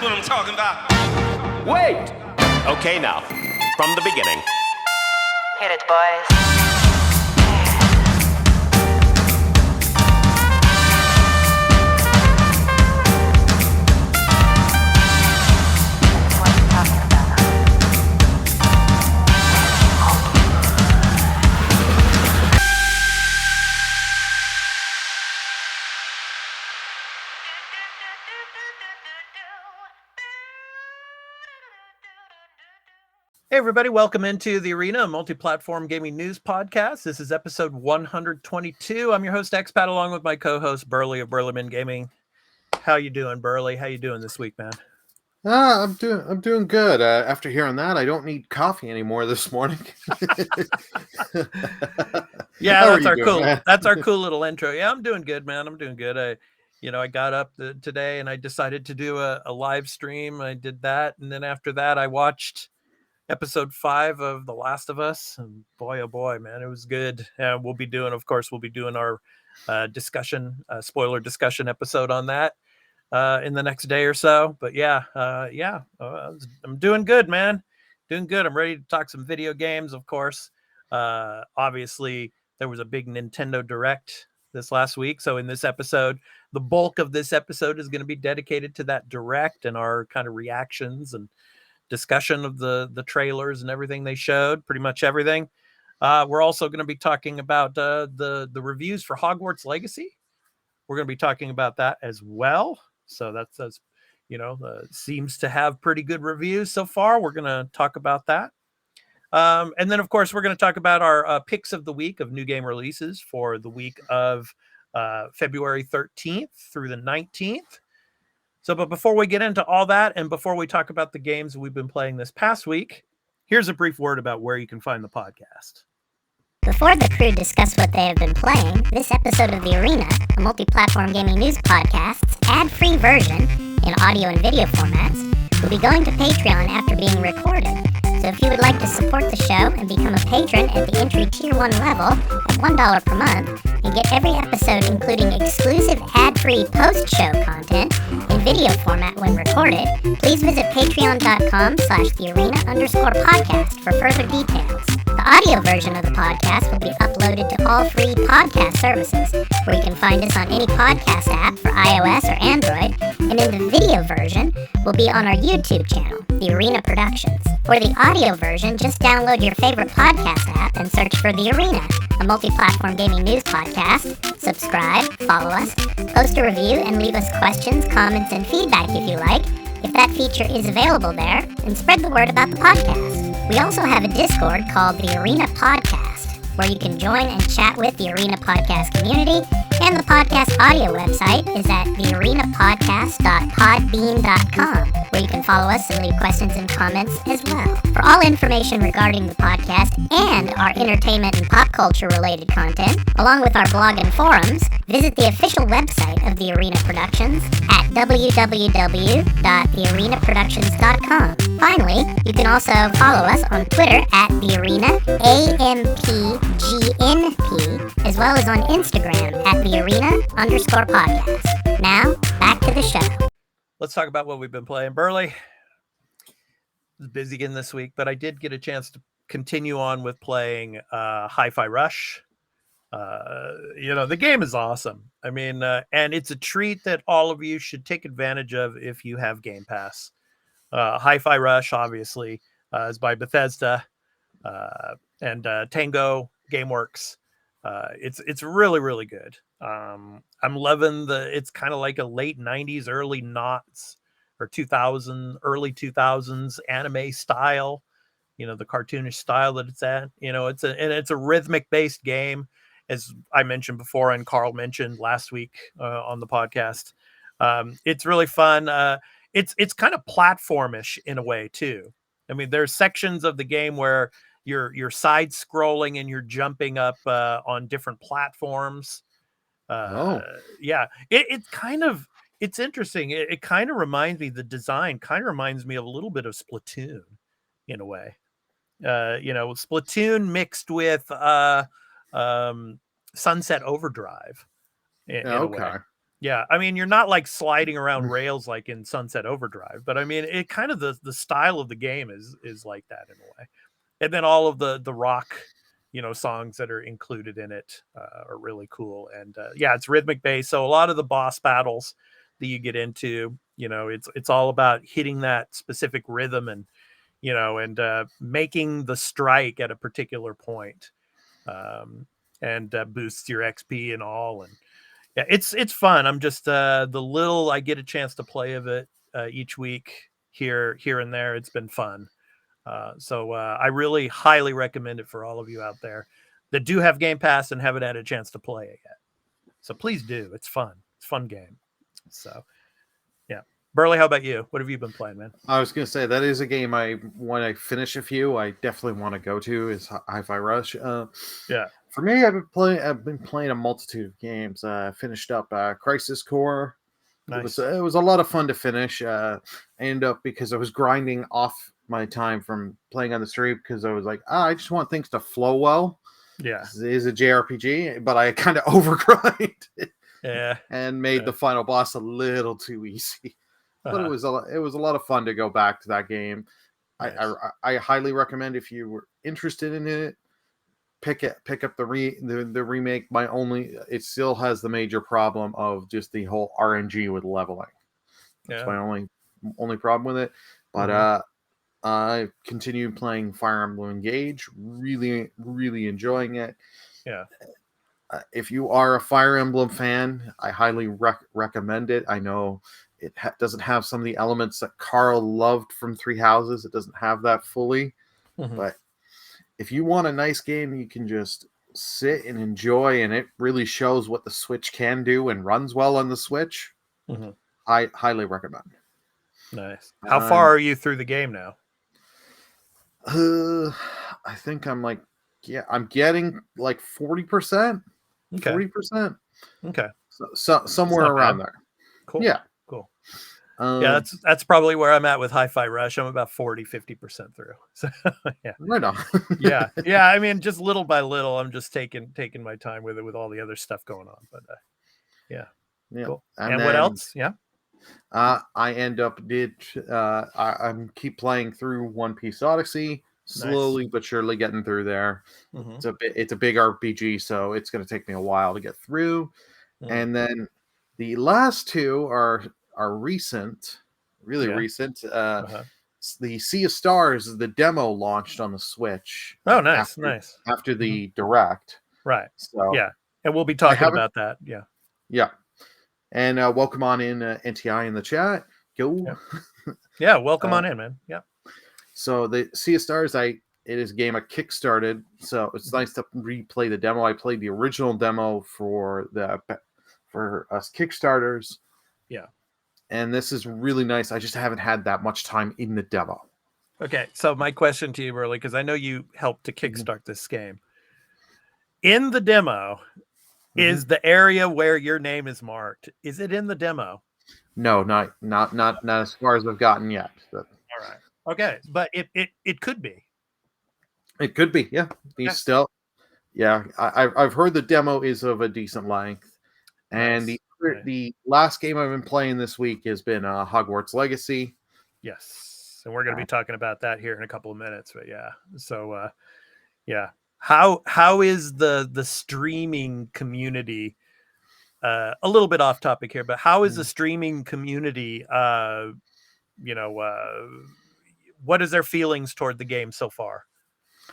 what I'm talking about. Wait! Okay, now, from the beginning. Hit it, boys. Hey everybody, welcome into the Arena Multiplatform Gaming News Podcast. This is episode 122. I'm your host Expat along with my co-host Burley of Burleman Gaming. How you doing, Burley? How you doing this week, man? I'm doing good. After hearing that, I don't need coffee anymore this morning. Yeah, that's our cool little intro. Yeah, I'm doing good, man. I'm doing good. I got up today and I decided to do a live stream. I did that, and then after that, I watched episode 5 of The Last of Us, and boy, oh boy, man, it was good. We'll be doing our spoiler discussion episode on that in the next day or so. But I'm doing good, man. Doing good. I'm ready to talk some video games, of course. Obviously, there was a big Nintendo Direct this last week. So in this episode, the bulk of this episode is going to be dedicated to that Direct and our kind of reactions and discussion of the trailers and everything they showed, pretty much everything. We're also going to be talking about the reviews for Hogwarts Legacy. We're going to be talking about that as well. So that's seems to have pretty good reviews so far. We're going to talk about that. And then, of course, we're going to talk about our picks of the week of new game releases for the week of February 13th through the 19th. But before we get into all that, and before we talk about the games we've been playing this past week, here's a brief word about where you can find the podcast. Before the crew discuss what they have been playing, this episode of The Arena, a multi-platform gaming news podcast's ad-free version in audio and video formats, will be going to Patreon after being recorded. So if you would like to support the show and become a patron at the entry tier 1 level at $1 per month and get every episode including exclusive ad-free post-show content in video format when recorded, please visit patreon.com/thearena_podcast for further details. The audio version of the podcast will be uploaded to all free podcast services, where you can find us on any podcast app for iOS or Android, and in the video version will be on our YouTube channel, The Arena Productions. For the audio version, just download your favorite podcast app and search for The Arena, a multi-platform gaming news podcast. Subscribe, follow us, post a review, and leave us questions, comments, and feedback if you like, if that feature is available there, and spread the word about the podcast. We also have a Discord called The Arena Podcast, where you can join and chat with the Arena Podcast community, and the podcast audio website is at thearenapodcast.podbean.com, where you can follow us and leave questions and comments as well. For all information regarding the podcast and our entertainment and pop culture related content, along with our blog and forums, visit the official website of The Arena Productions at www.thearenaproductions.com. Finally, you can also follow us on Twitter at The Arena, AMPGNP, as well as on Instagram at The Arena_podcast. Now, back to the show. Let's talk about what we've been playing. Burley was busy again this week, but I did get a chance to continue on with playing Hi-Fi Rush. The game is awesome. I mean, and it's a treat that all of you should take advantage of if you have Game Pass. Hi-Fi Rush, obviously, is by Bethesda and Tango Gameworks. It's really, really good. I'm loving it's kind of like a late 90s, early noughts or 2000, early 2000s anime style, the cartoonish style that it's at. It's a rhythmic based game, as I mentioned before and Carl mentioned last week on the podcast. It's really fun. It's kind of platformish in a way too. I mean, there's sections of the game where you're side scrolling and you're jumping up on different platforms. It's interesting. It kind of reminds me, the design kind of reminds me of a little bit of Splatoon in a way. Splatoon mixed with Sunset Overdrive in a way. Yeah, I mean, you're not like sliding around rails like in Sunset Overdrive, but I mean, it kind of the style of the game is like that in a way. And then all of the rock, songs that are included in it are really cool. And yeah, it's rhythmic based, so a lot of the boss battles that you get into, it's all about hitting that specific rhythm and making the strike at a particular point, and boosts your XP and all. And yeah, it's fun. I'm just the little I get a chance to play of it each week here and there. It's been fun. So I really highly recommend it for all of you out there that do have Game Pass and haven't had a chance to play it yet. So please do. It's fun. It's a fun game. So yeah. Burley, how about you? What have you been playing, man? I was going to say that is a game when I finish a few, I definitely want to go to is Hi-Fi Rush. Yeah. For me, I've been playing a multitude of games. Finished up Crisis Core. Nice. It was a lot of fun to finish. I ended up because I was grinding off my time from playing on the stream because I was like, I just want things to flow well. Yeah. It is a JRPG, but I kind of overgrind Yeah. and made the final boss a little too easy. But it was a lot of fun to go back to that game. Nice. I highly recommend if you were interested in it, pick up the remake. It still has the major problem of just the whole RNG with leveling. That's my only problem with it. But I continue playing Fire Emblem Engage. Really, really enjoying it. Yeah. If you are a Fire Emblem fan, I highly recommend it. I know it doesn't have some of the elements that Carl loved from Three Houses. It doesn't have that fully. But if you want a nice game, you can just sit and enjoy, and it really shows what the Switch can do and runs well on the Switch. I highly recommend. Nice. How far are you through the game now? I think I'm getting like 40%. Okay. 40%. Okay. So somewhere around there. Cool. Yeah. Cool. Yeah, that's probably where I'm at with Hi-Fi Rush. I'm about 40-50% through. So yeah. Right on. Yeah. Yeah. I mean, just little by little, I'm just taking my time with it with all the other stuff going on. But yeah. Cool. And what else? Yeah. I end up I'm keep playing through One Piece Odyssey, slowly but surely getting through there. It's a big RPG, so it's going to take me a while to get through. And then the last two are recent, really recent. The Sea of Stars, the demo launched on the Switch. Oh, nice, nice. After the Direct, right? So yeah, and we'll be talking about that. Yeah. Yeah. And welcome on in, NTI in the chat. Go. Yeah, welcome on in, man. Yeah. So the Sea of Stars, it is a game I kickstarted, so it's nice to replay the demo. I played the original demo for us Kickstarters. Yeah. And this is really nice. I just haven't had that much time in the demo. Okay, so my question to you, Burley, because I know you helped to kickstart this game. In the demo, is the area where your name is marked? Is it in the demo? No, not as far as I've gotten yet. But... All right. Okay, but it could be. It could be, yeah. Still, yeah. I've heard the demo is of a decent length, and the last game I've been playing this week has been Hogwarts Legacy. Yes, and we're going to be talking about that here in a couple of minutes. But yeah, so yeah. How is the streaming community? A little bit off topic here, but how is the streaming community? What is their feelings toward the game so far?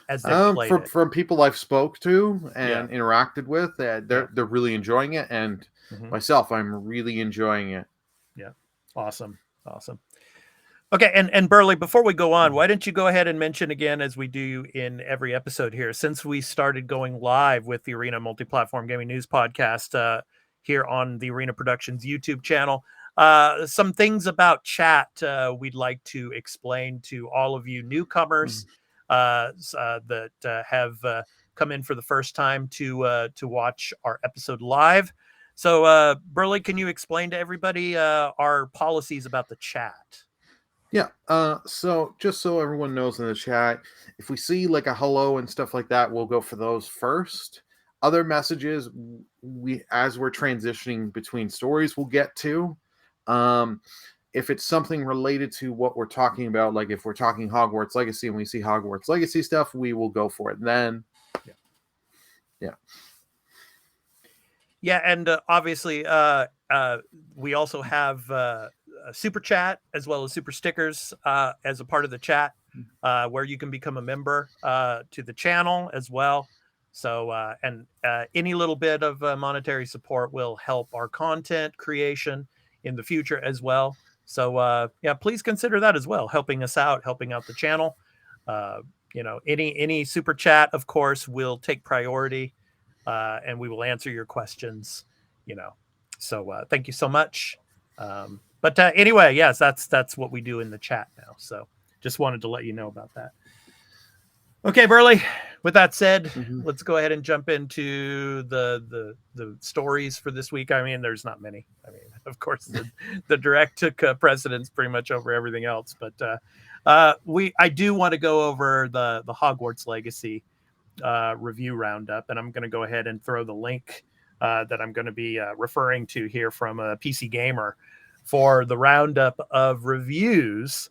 As they played it? From people I've spoke to and interacted with, they're really enjoying it, and myself, I'm really enjoying it. Yeah, awesome. Okay, and Burley, before we go on, why don't you go ahead and mention again, as we do in every episode here, since we started going live with the Arena Multiplatform Gaming News Podcast here on the Arena Productions YouTube channel, some things about chat we'd like to explain to all of you newcomers that have come in for the first time to watch our episode live. So, Burley, can you explain to everybody our policies about the chat? Yeah. So just so everyone knows in the chat, if we see like a hello and stuff like that, we'll go for those first. other messages as we're transitioning between stories, we'll get to. If it's something related to what we're talking about, like if we're talking Hogwarts Legacy and we see Hogwarts Legacy stuff, we will go for it then. Yeah, and obviously, we also have a super chat as well as super stickers as a part of the chat, where you can become a member to the channel as well. So, and any little bit of monetary support will help our content creation in the future as well. So, yeah, please consider that as well, helping us out, helping out the channel. Any super chat, of course, will take priority. And we will answer your questions, So thank you so much. But anyway, yes, that's what we do in the chat now. So just wanted to let you know about that. Okay, Burley. With that said, let's go ahead and jump into the stories for this week. I mean, there's not many. I mean, of course, the direct took precedence pretty much over everything else. But I do want to go over the Hogwarts Legacy review roundup, and I'm going to go ahead and throw the link that I'm going to be referring to here from PC Gamer for the roundup of reviews.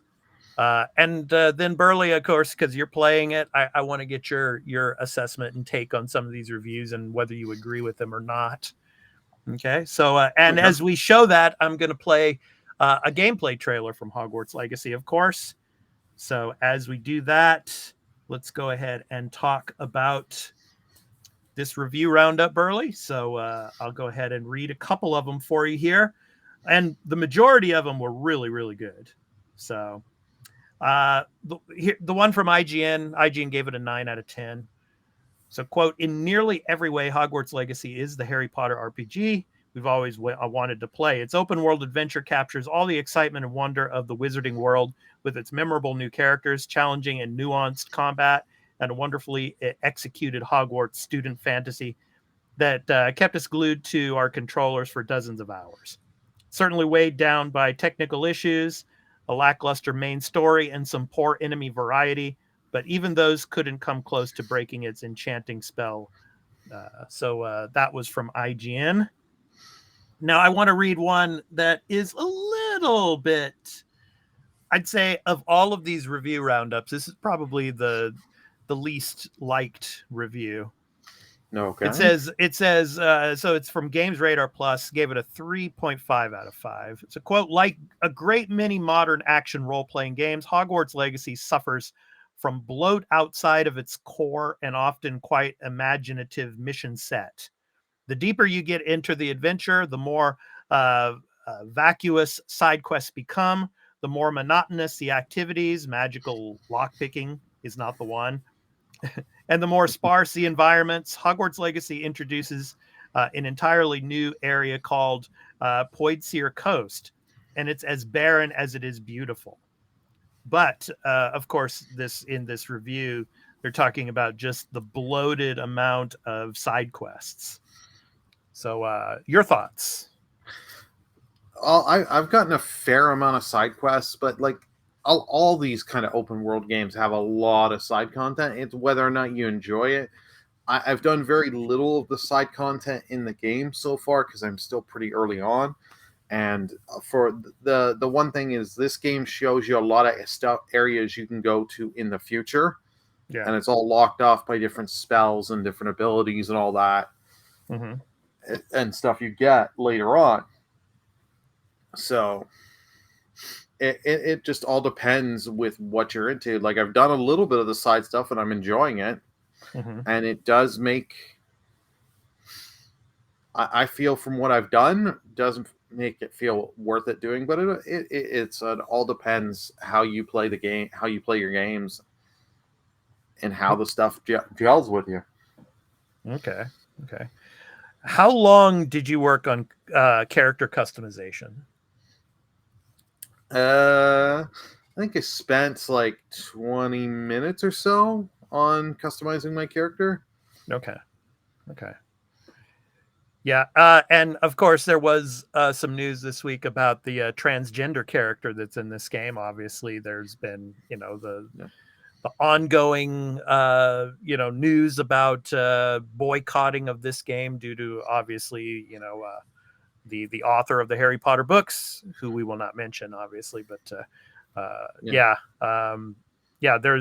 And then Burley, of course, because you're playing it, I want to get your assessment and take on some of these reviews and whether you agree with them or not. Okay, so as we show that, I'm going to play a gameplay trailer from Hogwarts Legacy, of course. So as we do that, let's go ahead and talk about this review roundup, Burley. So I'll go ahead and read a couple of them for you here. And the majority of them were really, really good. So the one from IGN gave it a 9 out of 10. So, quote, in nearly every way, Hogwarts Legacy is the Harry Potter RPG we've always wanted to play. Its open world adventure captures all the excitement and wonder of the wizarding world with its memorable new characters, challenging and nuanced combat, and a wonderfully executed Hogwarts student fantasy that kept us glued to our controllers for dozens of hours. Certainly weighed down by technical issues, a lackluster main story, and some poor enemy variety, but even those couldn't come close to breaking its enchanting spell. So that was from IGN. Now, I want to read one that is a little bit, I'd say, of all of these review roundups, this is probably the least liked review. Okay. It says, so it's from Games Radar Plus, gave it a 3.5 out of 5. It's a quote, like a great many modern action role-playing games, Hogwarts Legacy suffers from bloat outside of its core and often quite imaginative mission set. The deeper you get into the adventure, the more vacuous side quests become, the more monotonous the activities, magical lockpicking is not the one, and the more sparse the environments. Hogwarts Legacy introduces an entirely new area called Poidsere Coast, and it's as barren as it is beautiful. But, of course, in this review, they're talking about just the bloated amount of side quests. So, your thoughts? I've gotten a fair amount of side quests, but like all these kind of open world games have a lot of side content. It's whether or not you enjoy it. I've done very little of the side content in the game so far because I'm still pretty early on. And for the one thing is this game shows you a lot of areas you can go to in the future. Yeah. And it's all locked off by different spells and different abilities and all that. Mm-hmm. And stuff you get later on. So it just all depends with what you're into. Like I've done a little bit of the side stuff and I'm enjoying it. Mm-hmm. And it does make, I feel from what I've done, doesn't make it feel worth it doing, but it all depends how you play the game, how you play your games, and how the stuff gels with you. Okay. How long did you work on character customization? I think I spent like 20 minutes or so on customizing my character. Okay. Yeah, and of course there was some news this week about the transgender character that's in this game. Obviously, there's been, ongoing, news about boycotting of this game due to obviously, the author of the Harry Potter books, who we will not mention, obviously, but there's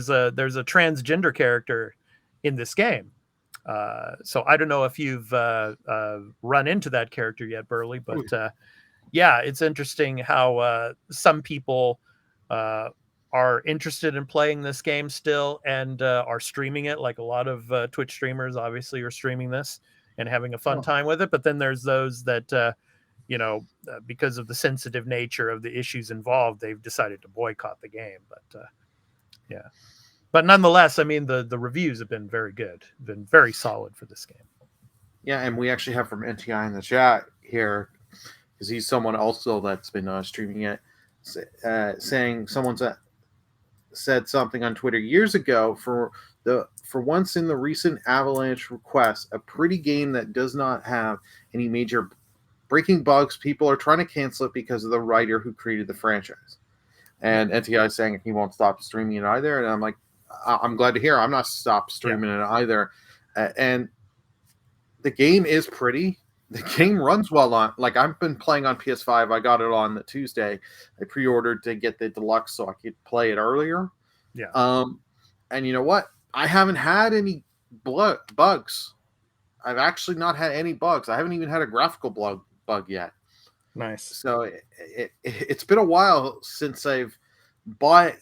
a transgender character in this game. So I don't know if you've run into that character yet, Burley, but it's interesting how some people are interested in playing this game still and are streaming it. Like a lot of Twitch streamers obviously are streaming this and having a fun time with it. But then there's those that, because of the sensitive nature of the issues involved, they've decided to boycott the game. But but nonetheless, I mean, the reviews have been very good, been very solid for this game. Yeah, and we actually have from NTI in the chat here, because he's someone also that's been streaming it, saying someone said something on Twitter years ago, for once in the recent Avalanche request, a pretty game that does not have any major breaking bugs, people are trying to cancel it because of the writer who created the franchise. And NTI is saying he won't stop streaming it either. And I'm like, I'm glad to hear I'm not stopped streaming it either. And the game is pretty. The game runs well on, like, I've been playing on PS5. I got it on the Tuesday. I pre-ordered to get the deluxe so I could play it earlier. Yeah. And you know what? I haven't had any bugs. I've actually not had any bugs. I haven't even had a graphical bug yet. Nice. So it's been a while since I've bought,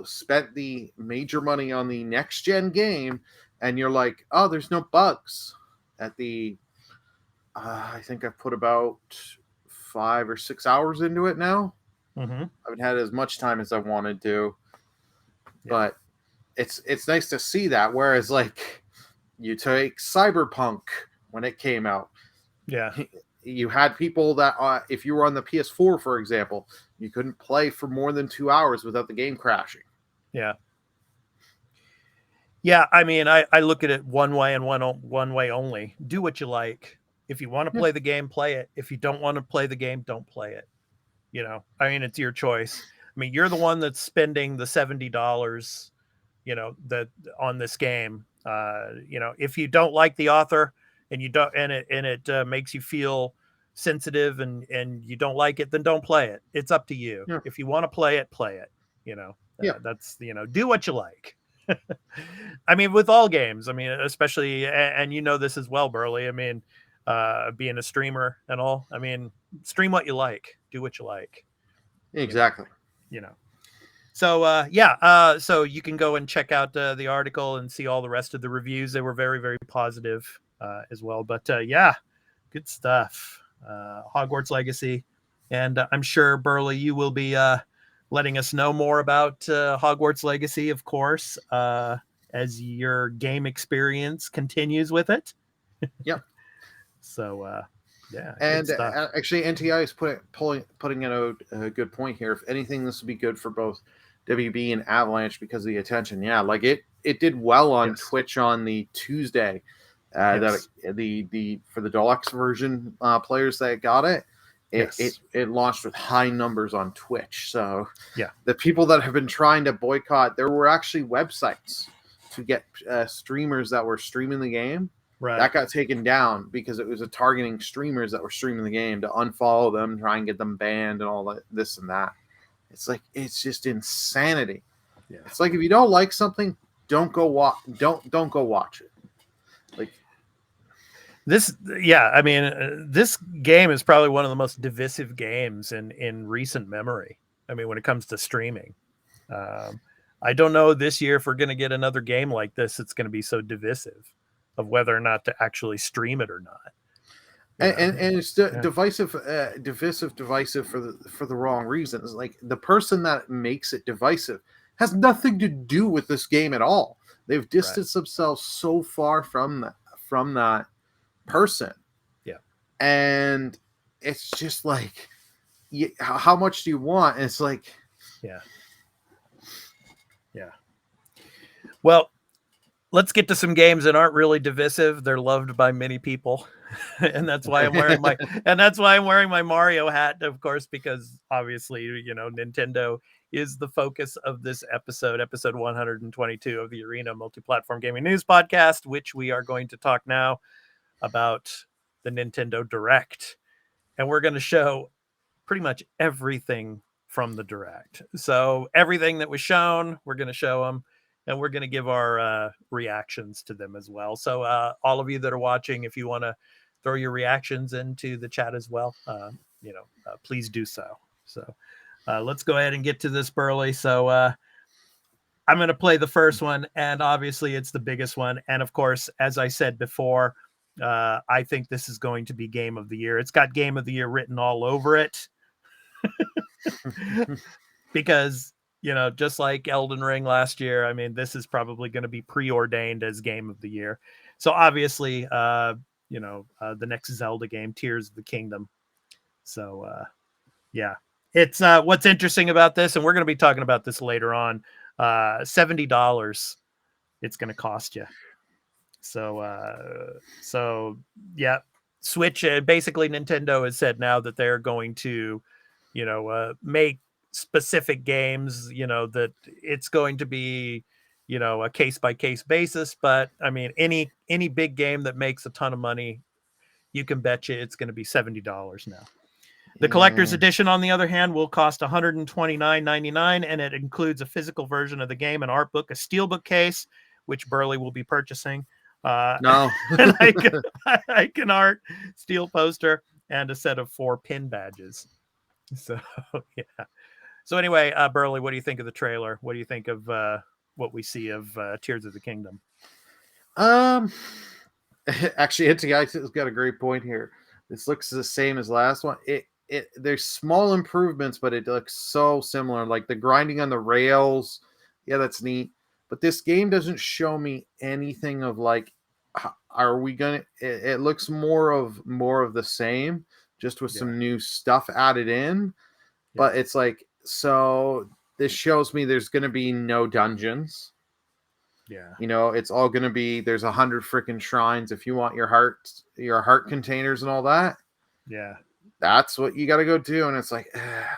spent the major money on the next gen game, and you're like, oh, there's no bugs at the. I think I've put about 5 or 6 hours into it now. Mm-hmm. I haven't had as much time as I wanted to, but it's nice to see that. Whereas, like, you take Cyberpunk when it came out, you had people that if you were on the PS4, for example, you couldn't play for more than 2 hours without the game crashing. Yeah. I mean, I look at it one way and one way only. Do what you like. If you want to play the game, play it. If you don't want to play the game, don't play it. I mean, it's your choice. I mean, you're the one that's spending the $70, that on this game. If you don't like the author and you don't, and it makes you feel sensitive and you don't like it, then don't play it. It's up to you. Yeah. If you want to play it, play it. That's, do what you like. I mean, with all games, I mean, especially, and this as well, Burley. I mean, being a streamer and all, I mean, stream what you like, do what you like. Exactly. So so you can go and check out the article and see all the rest of the reviews. They were very, very positive as well. But good stuff. Hogwarts Legacy, and I'm sure, Burley, you will be letting us know more about Hogwarts Legacy, of course, as your game experience continues with it. Yep. So, and actually, NTI is putting in a good point here. If anything, this will be good for both WB and Avalanche because of the attention. Yeah, like it did well on Twitch on the Tuesday. That the for the deluxe version players that got it, it launched with high numbers on Twitch. So the people that have been trying to boycott, there were actually websites to get streamers that were streaming the game. Right. That got taken down because it was targeting streamers that were streaming the game to unfollow them, try and get them banned and all that, this and that. It's like, it's just insanity. Yeah. It's like, if you don't like something, don't go watch it. Like this. Yeah. I mean, this game is probably one of the most divisive games in recent memory. I mean, when it comes to streaming, I don't know this year if we're going to get another game like this. It's going to be so divisive of whether or not to actually stream it or not. And it's divisive for the wrong reasons. Like, the person that makes it divisive has nothing to do with this game at all. They've distanced themselves so far from that person. Yeah. And it's just like, how much do you want? And it's like, well, let's get to some games that aren't really divisive. They're loved by many people. And that's why I'm wearing my Mario hat, of course, because obviously, Nintendo is the focus of this episode 122 of the Arena Multiplatform Gaming News Podcast, which we are going to talk now about the Nintendo Direct. And we're going to show pretty much everything from the Direct. So everything that was shown, we're going to show them, and we're going to give our reactions to them as well. So all of you that are watching, if you want to throw your reactions into the chat as well, please do so. So let's go ahead and get to this, Burley. So I'm going to play the first one, and obviously it's the biggest one. And of course, as I said before, I think this is going to be Game of the Year. It's got Game of the Year written all over it. Because, just like Elden Ring last year, I mean, this is probably going to be preordained as Game of the Year. So obviously, the next Zelda game, Tears of the Kingdom. So, it's what's interesting about this, and we're going to be talking about this later on. $70 it's going to cost you. So Switch. Basically, Nintendo has said now that they're going to, make specific games. That it's going to be, a case by case basis. But I mean, any big game that makes a ton of money, you can bet you it's going to be $70 now. The collector's edition, on the other hand, will cost $129.99, and it includes a physical version of the game, an art book, a steelbook case, which Burley will be purchasing. No. An icon art, steel poster, and a set of 4 pin badges. So, yeah. So anyway, Burley, what do you think of the trailer? What do you think of what we see of Tears of the Kingdom? Actually, it's a guy who's got a great point here. This looks the same as last one. There's small improvements, but it looks so similar. Like the grinding on the rails. Yeah, that's neat. But this game doesn't show me anything of like, are we gonna? It looks more of the same, just with some new stuff added in. Yeah. But it's like, so this shows me there's gonna be no dungeons. Yeah, it's all gonna be, there's 100 freaking shrines if you want your heart containers and all that. Yeah, that's what you got to go do. And it's like,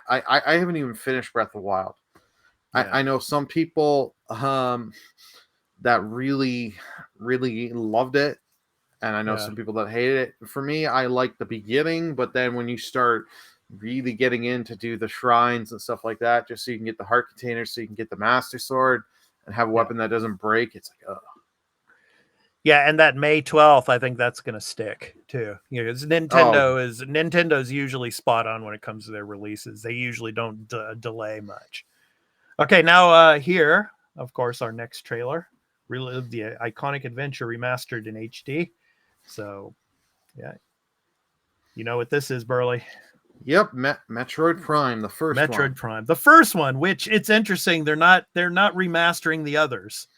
I haven't even finished Breath of the Wild. Yeah. I know some people that really, really loved it. And I know some people that hated it. For me, I like the beginning, but then when you start really getting in to do the shrines and stuff like that, just so you can get the heart containers, so you can get the Master Sword and have a weapon that doesn't break, it's like, oh. Yeah, and that May 12th, I think that's going to stick too. Nintendo's usually spot on when it comes to their releases. They usually don't delay much. Okay, now here, of course, our next trailer, Relive the Iconic Adventure remastered in HD. So, yeah. You know what this is, Burley? Yep, Metroid Prime, the first one. Metroid Prime, the first one, which it's interesting. They're not remastering the others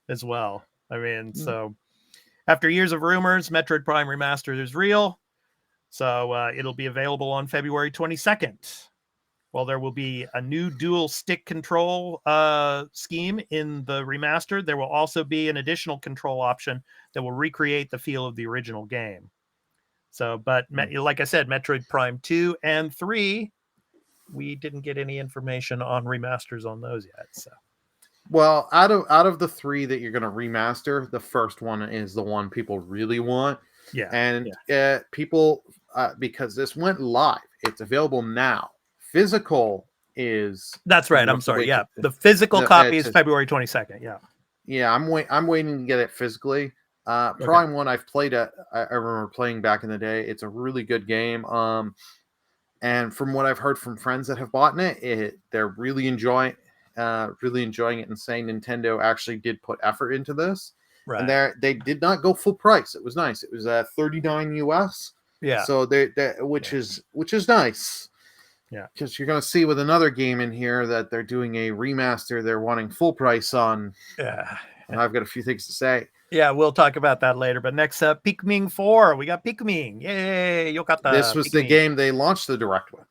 as well. I mean, so after years of rumors, Metroid Prime Remastered is real. So it'll be available on February 22nd. Well, there will be a new dual stick control scheme in the remastered. There will also be an additional control option that will recreate the feel of the original game. So, but like I said, Metroid Prime 2 and 3, we didn't get any information on remasters on those yet. So, well, out of the 3 that you're going to remaster, the first one is the one people really want. Yeah, and people, because this went live, it's available now. Physical is, that's right. I'm sorry. Yeah, the physical copy is February 22nd. Yeah, yeah. I'm waiting to get it physically. Prime 1, I've played it. I remember playing back in the day. It's a really good game. And from what I've heard from friends that have bought it, they're really enjoying it and saying Nintendo actually did put effort into this. Right. And they did not go full price. It was nice. It was $39 US. Yeah. So which is nice. Yeah. Because you're going to see with another game in here that they're doing a remaster. They're wanting full price on. Yeah. And I've got a few things to say. Yeah, we'll talk about that later. But next up, Pikmin 4. We got Pikmin. Yay! Yokata. This was Pikmin. The game they launched the Direct with.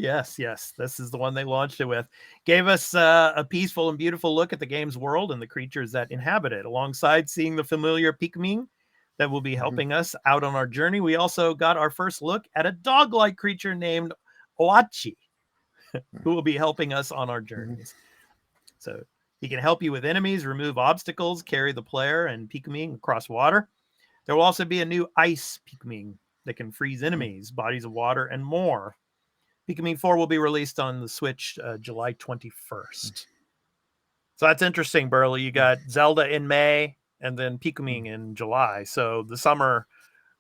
Yes. This is the one they launched it with. Gave us a peaceful and beautiful look at the game's world and the creatures that inhabit it, alongside seeing the familiar Pikmin that will be helping us out on our journey. We also got our first look at a dog-like creature named Oachi, who will be helping us on our journeys. So he can help you with enemies, remove obstacles, carry the player and Pikmin across water. There will also be a new ice Pikmin that can freeze enemies, bodies of water, and more. Pikmin 4 will be released on the Switch July 21st. So that's interesting, Burley. You got Zelda in May and then Pikmin in July. So the summer,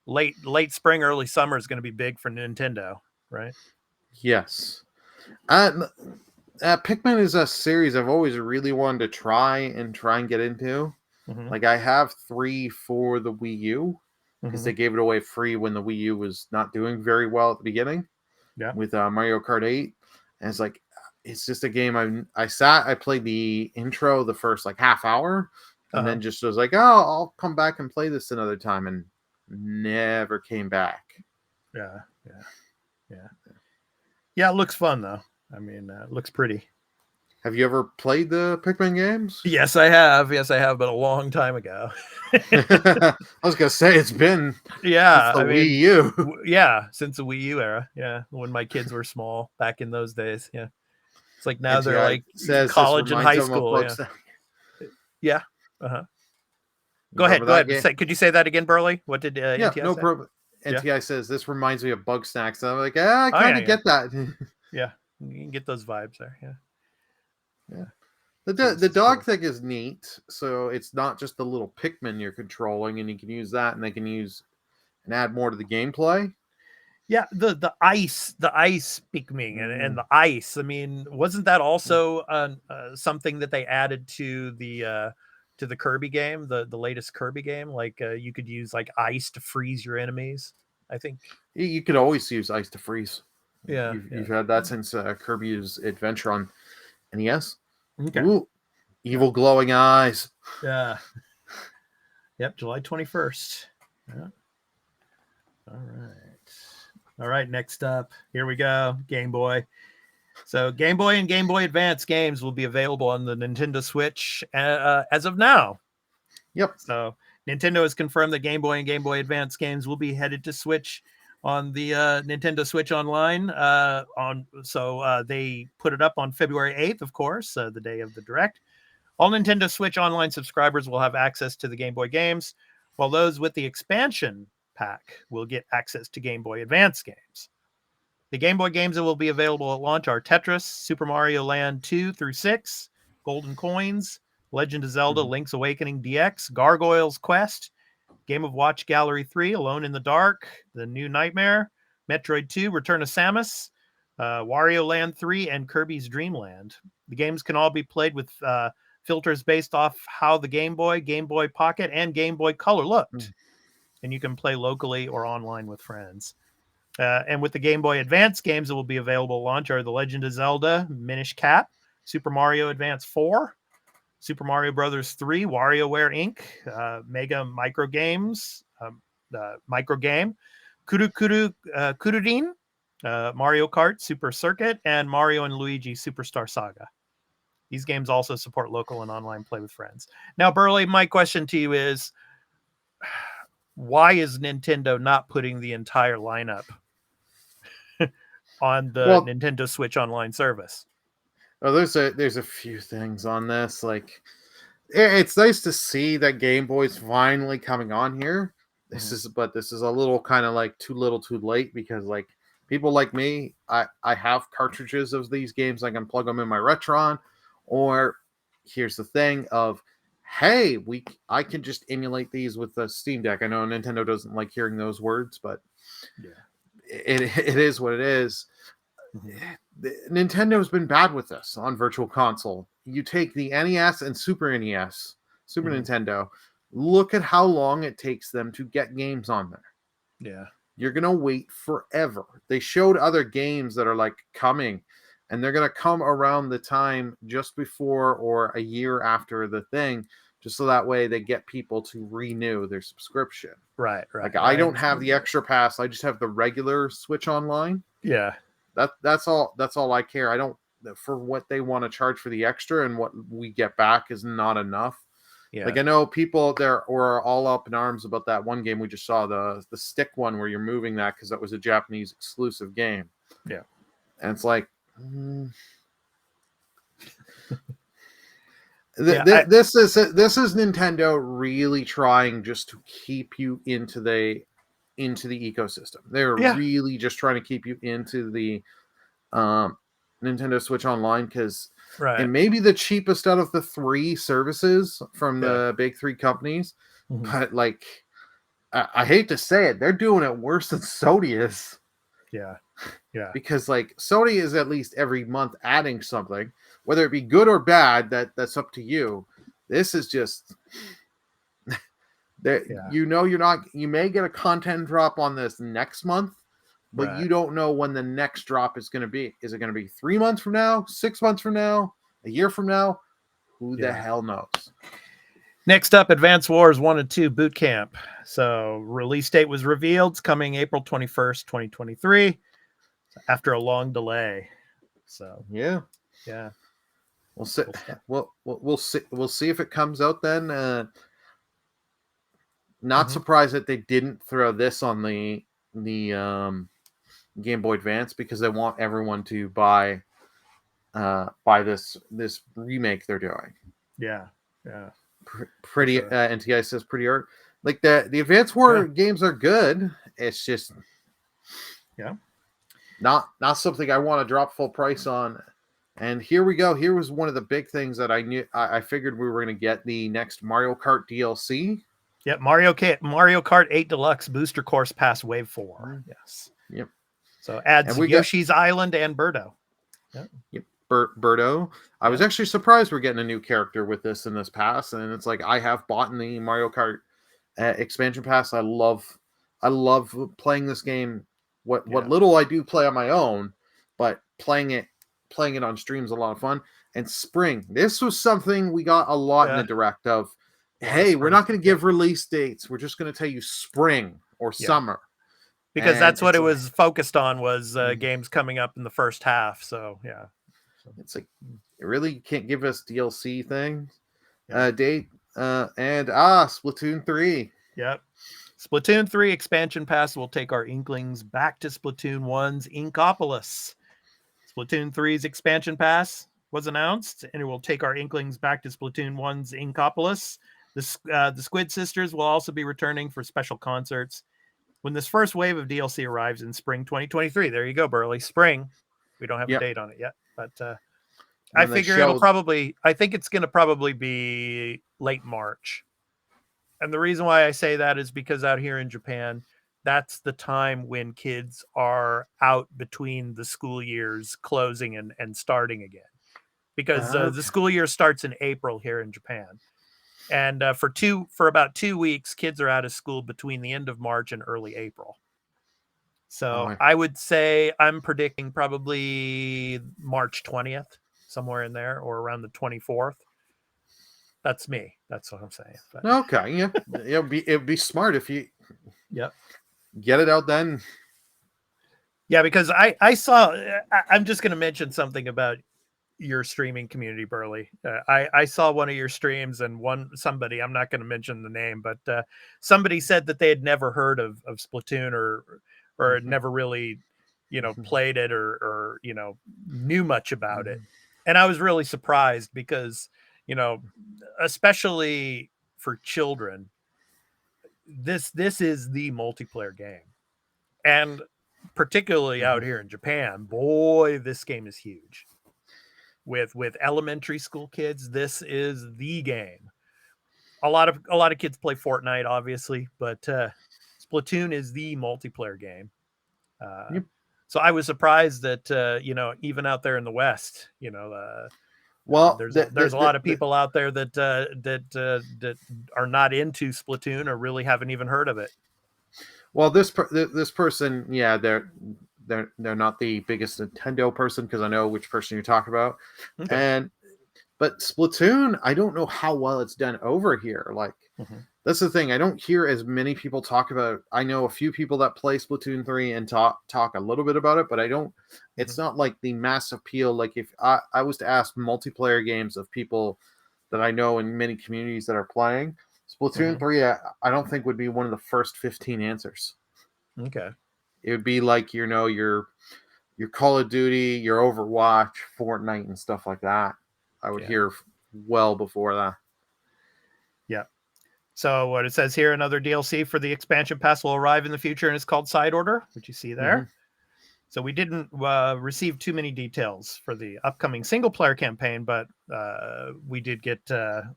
late spring, early summer is going to be big for Nintendo, right? Yes. Pikmin is a series I've always really wanted to try and get into. Like I have 3 for the Wii U because they gave it away free when the Wii U was not doing very well at the beginning. Yeah. With Mario Kart 8, and it's just a game I played the intro the first like half hour, and then just was like, oh, I'll come back and play this another time, and never came back. Yeah. It looks fun though. I mean, it looks pretty. Have you ever played the Pikmin games? Yes, I have, but a long time ago. I was gonna say it's been since the Wii U. Since the Wii U era. Yeah, when my kids were small back in those days. Yeah, it's like now they're like college and high school. Yeah. Go ahead. Could you say that again, Burley? What did NTI say? Problem. NTI says this reminds me of Bug Snacks. And I'm like, I kind of get that. Yeah, you can get those vibes there. Yeah. The dog thing is neat. So it's not just the little Pikmin you're controlling, and you can use that, and they can use and add more to the gameplay. Yeah, the ice Pikmin and the ice. I mean, wasn't that also something that they added to the Kirby game, the latest Kirby game? Like you could use like ice to freeze your enemies. I think you could always use ice to freeze. Yeah, you've had that since Kirby's Adventure on NES. Okay. Ooh, evil glowing eyes. Yeah. Yep, July 21st. Yeah. All right, next up, here we go, Game Boy. So Game Boy and Game Boy Advance games will be available on the Nintendo Switch as of now. Yep. So Nintendo has confirmed that Game Boy and Game Boy Advance games will be headed to Switch on the Nintendo Switch Online. They put it up on February 8th, of course, the day of the Direct. All Nintendo Switch Online subscribers will have access to the Game Boy games, while those with the expansion pack will get access to Game Boy Advance games. The Game Boy games that will be available at launch are Tetris, Super Mario Land 2 through 6, Golden Coins, Legend of Zelda Link's Awakening DX, Gargoyle's Quest, Game of Watch Gallery 3, Alone in the Dark, The New Nightmare, Metroid 2, Return of Samus, Wario Land 3, and Kirby's Dream Land. The games can all be played with filters based off how the Game Boy Pocket, and Game Boy Color looked. And you can play locally or online with friends. And with the Game Boy Advance games that will be available at launch are The Legend of Zelda, Minish Cap, Super Mario Advance 4, Super Mario Brothers 3, WarioWare Inc., Mega Micro Games, Micro Game, Kurudin, Mario Kart Super Circuit, and Mario and Luigi Superstar Saga. These games also support local and online play with friends. Now, Burley, my question to you is, why is Nintendo not putting the entire lineup on the Nintendo Switch Online service? Oh, there's a few things on this. Like, it's nice to see that Game Boy's finally coming on here. This is a little kind of like too little, too late, because like people like me, I have cartridges of these games. I can plug them in my Retron, or here's the thing of, hey, I can just emulate these with the Steam Deck. I know Nintendo doesn't like hearing those words, but it is what it is. Nintendo's been bad with this on Virtual Console. You take the NES and Super NES, Super Nintendo, look at how long it takes them to get games on there. Yeah. You're going to wait forever. They showed other games that are like coming, and they're going to come around the time just before or a year after the thing, just so that way they get people to renew their subscription. Right. Like, I don't have the extra pass. I just have the regular Switch Online. Yeah. That's all I care. I don't, for what they want to charge for the extra, and what we get back is not enough. Yeah. Like, I know people there were all up in arms about that one game we just saw, the stick one where you're moving that because that was a Japanese exclusive game. Yeah. And it's like, this is Nintendo really trying just to keep you into the ecosystem. They're really just trying to keep you into the Nintendo Switch Online, because it may be the cheapest out of the 3 services from the big 3 companies, but like, I hate to say it, they're doing it worse than Sony is. Yeah. Because like, Sony is at least every month adding something, whether it be good or bad, that's up to you. This is just you may get a content drop on this next month, but you don't know when the next drop is going to be. Is it going to be 3 months from now, 6 months from now, a year from now? Who the hell knows? Next up, Advance Wars 1 and 2 Boot Camp. So release date was revealed. It's coming April 21st, 2023, after a long delay. So yeah. We'll see. We'll see if it comes out then. Not surprised that they didn't throw this on the Game Boy Advance, because they want everyone to buy this remake they're doing. Yeah. Pretty sure. NTI says pretty art. Like, the Advance War games are good. It's just not something I want to drop full price on. And here we go. Here was one of the big things that I figured we were going to get, the next Mario Kart DLC. Yep, Mario Kart 8 Deluxe Booster Course Pass Wave 4. Yes. Yep. So adds Yoshi's Island and Birdo. Yep. Birdo. I was actually surprised we're getting a new character with this in this pass, and it's like, I have bought the Mario Kart expansion pass. I love playing this game. What little I do play on my own, but playing it on stream is a lot of fun. And spring, this was something we got a lot in the direct of. Hey, we're not going to give release dates. We're just going to tell you spring or summer. Because that's what it was focused on, was games coming up in the first half. So, yeah. It's like, you really can't give us DLC things. Date. And Splatoon 3. Yep. Splatoon 3 expansion pass will take our Inklings back to Splatoon 1's Inkopolis. Splatoon 3's expansion pass was announced, and it will take our Inklings back to Splatoon 1's Inkopolis. The Squid Sisters will also be returning for special concerts when this first wave of DLC arrives in spring 2023. There you go, Burley. Spring. We don't have a date on it yet, but I figure I think it's going to probably be late March. And the reason why I say that is because out here in Japan, that's the time when kids are out between the school years closing and starting again. Because the school year starts in April here in Japan. And for about 2 weeks, kids are out of school between the end of March and early April. So I would say I'm predicting probably March 20th, somewhere in there, or around the 24th. That's me. That's what I'm saying. But, okay, yeah. It'd be smart if you get it out then. Yeah, because I saw, I'm just going to mention something about your streaming community, Burley. I saw one of your streams, and somebody, I'm not going to mention the name, but somebody said that they had never heard of Splatoon or had never really, played it or knew much about it. And I was really surprised because, especially for children, this is the multiplayer game. And particularly out here in Japan, boy, this game is huge. With elementary school kids, this is the game. A lot of kids play Fortnite, obviously, but Splatoon is the multiplayer game. So I was surprised that even out there in the West, there's a lot of people out there that are not into Splatoon or really haven't even heard of it. Well, this person, they're not the biggest Nintendo person, because I know which person you're talking about. Okay. But Splatoon, I don't know how well it's done over here. Like, That's the thing. I don't hear as many people talk about. I know a few people that play Splatoon 3 and talk a little bit about it, but I don't. It's not like the mass appeal. Like if I was to ask multiplayer games of people that I know in many communities that are playing Splatoon 3, I don't think would be one of the first 15 answers. Okay. It would be like, you know, your Call of Duty, your Overwatch, Fortnite, and stuff like that. I would hear well before that. Yeah. So what it says here, another DLC for the expansion pass will arrive in the future, and it's called Side Order, which you see there. So we didn't receive too many details for the upcoming single player campaign, but we did get the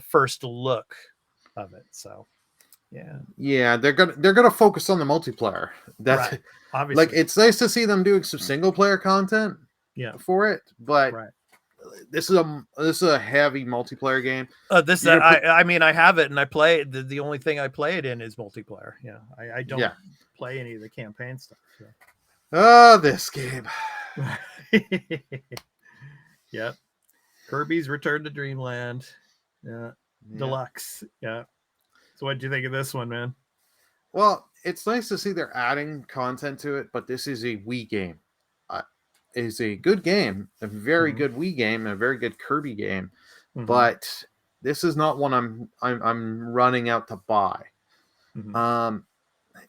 first look of it. So yeah, they're gonna focus on the multiplayer. That's right. Obviously, like, it's nice to see them doing some single player content for it, but this is a heavy multiplayer game. I mean, I have it and I play it. The only thing I play it in is multiplayer. Yeah, I don't play any of the campaign stuff. So. This game. Yep. Kirby's Return to Dreamland. Yeah. Deluxe. Yeah. So what do you think of this one, man? Well, it's nice to see they're adding content to it, but this is a Wii game. It's a good game, a very good Wii game, and a very good Kirby game. But this is not one I'm running out to buy.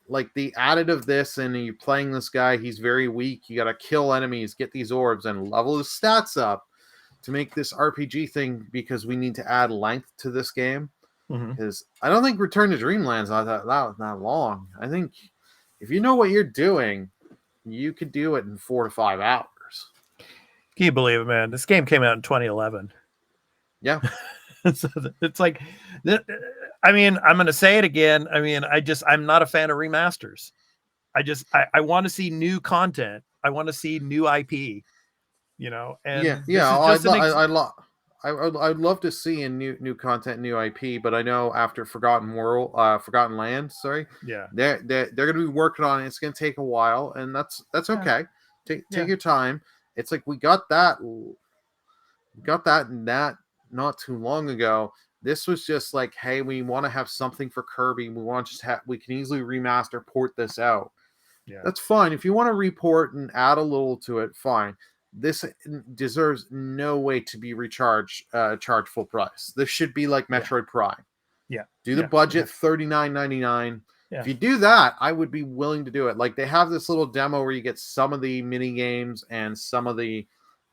Like the added of this, and you playing this guy, he's very weak. You got to kill enemies, get these orbs, and level his stats up to make this RPG thing, because we need to add length to this game. Because I don't think Return to Dreamland's not that long. I think if you know what you're doing, you could do it in 4 to 5 hours. Can you believe it, man? This game came out in 2011. Yeah. So it's like, I mean, I'm going to say it again. I mean, I'm not a fan of remasters. I want to see new content. I want to see new IP, you know, and I'd love to see a new content, new IP, but I know after Forgotten Land, they're going to be working on it. It's going to take a while, and that's okay. Take your time. It's like we got that not too long ago. This was just like, hey, we want to have something for Kirby. We can easily remaster, port this out. Yeah, that's fine. If you want to report and add a little to it, fine. This deserves no way to be charged full price. This should be like Metroid Prime. Yeah. Do the budget $39.99. Yeah. If you do that, I would be willing to do it. Like, they have this little demo where you get some of the mini games and some of the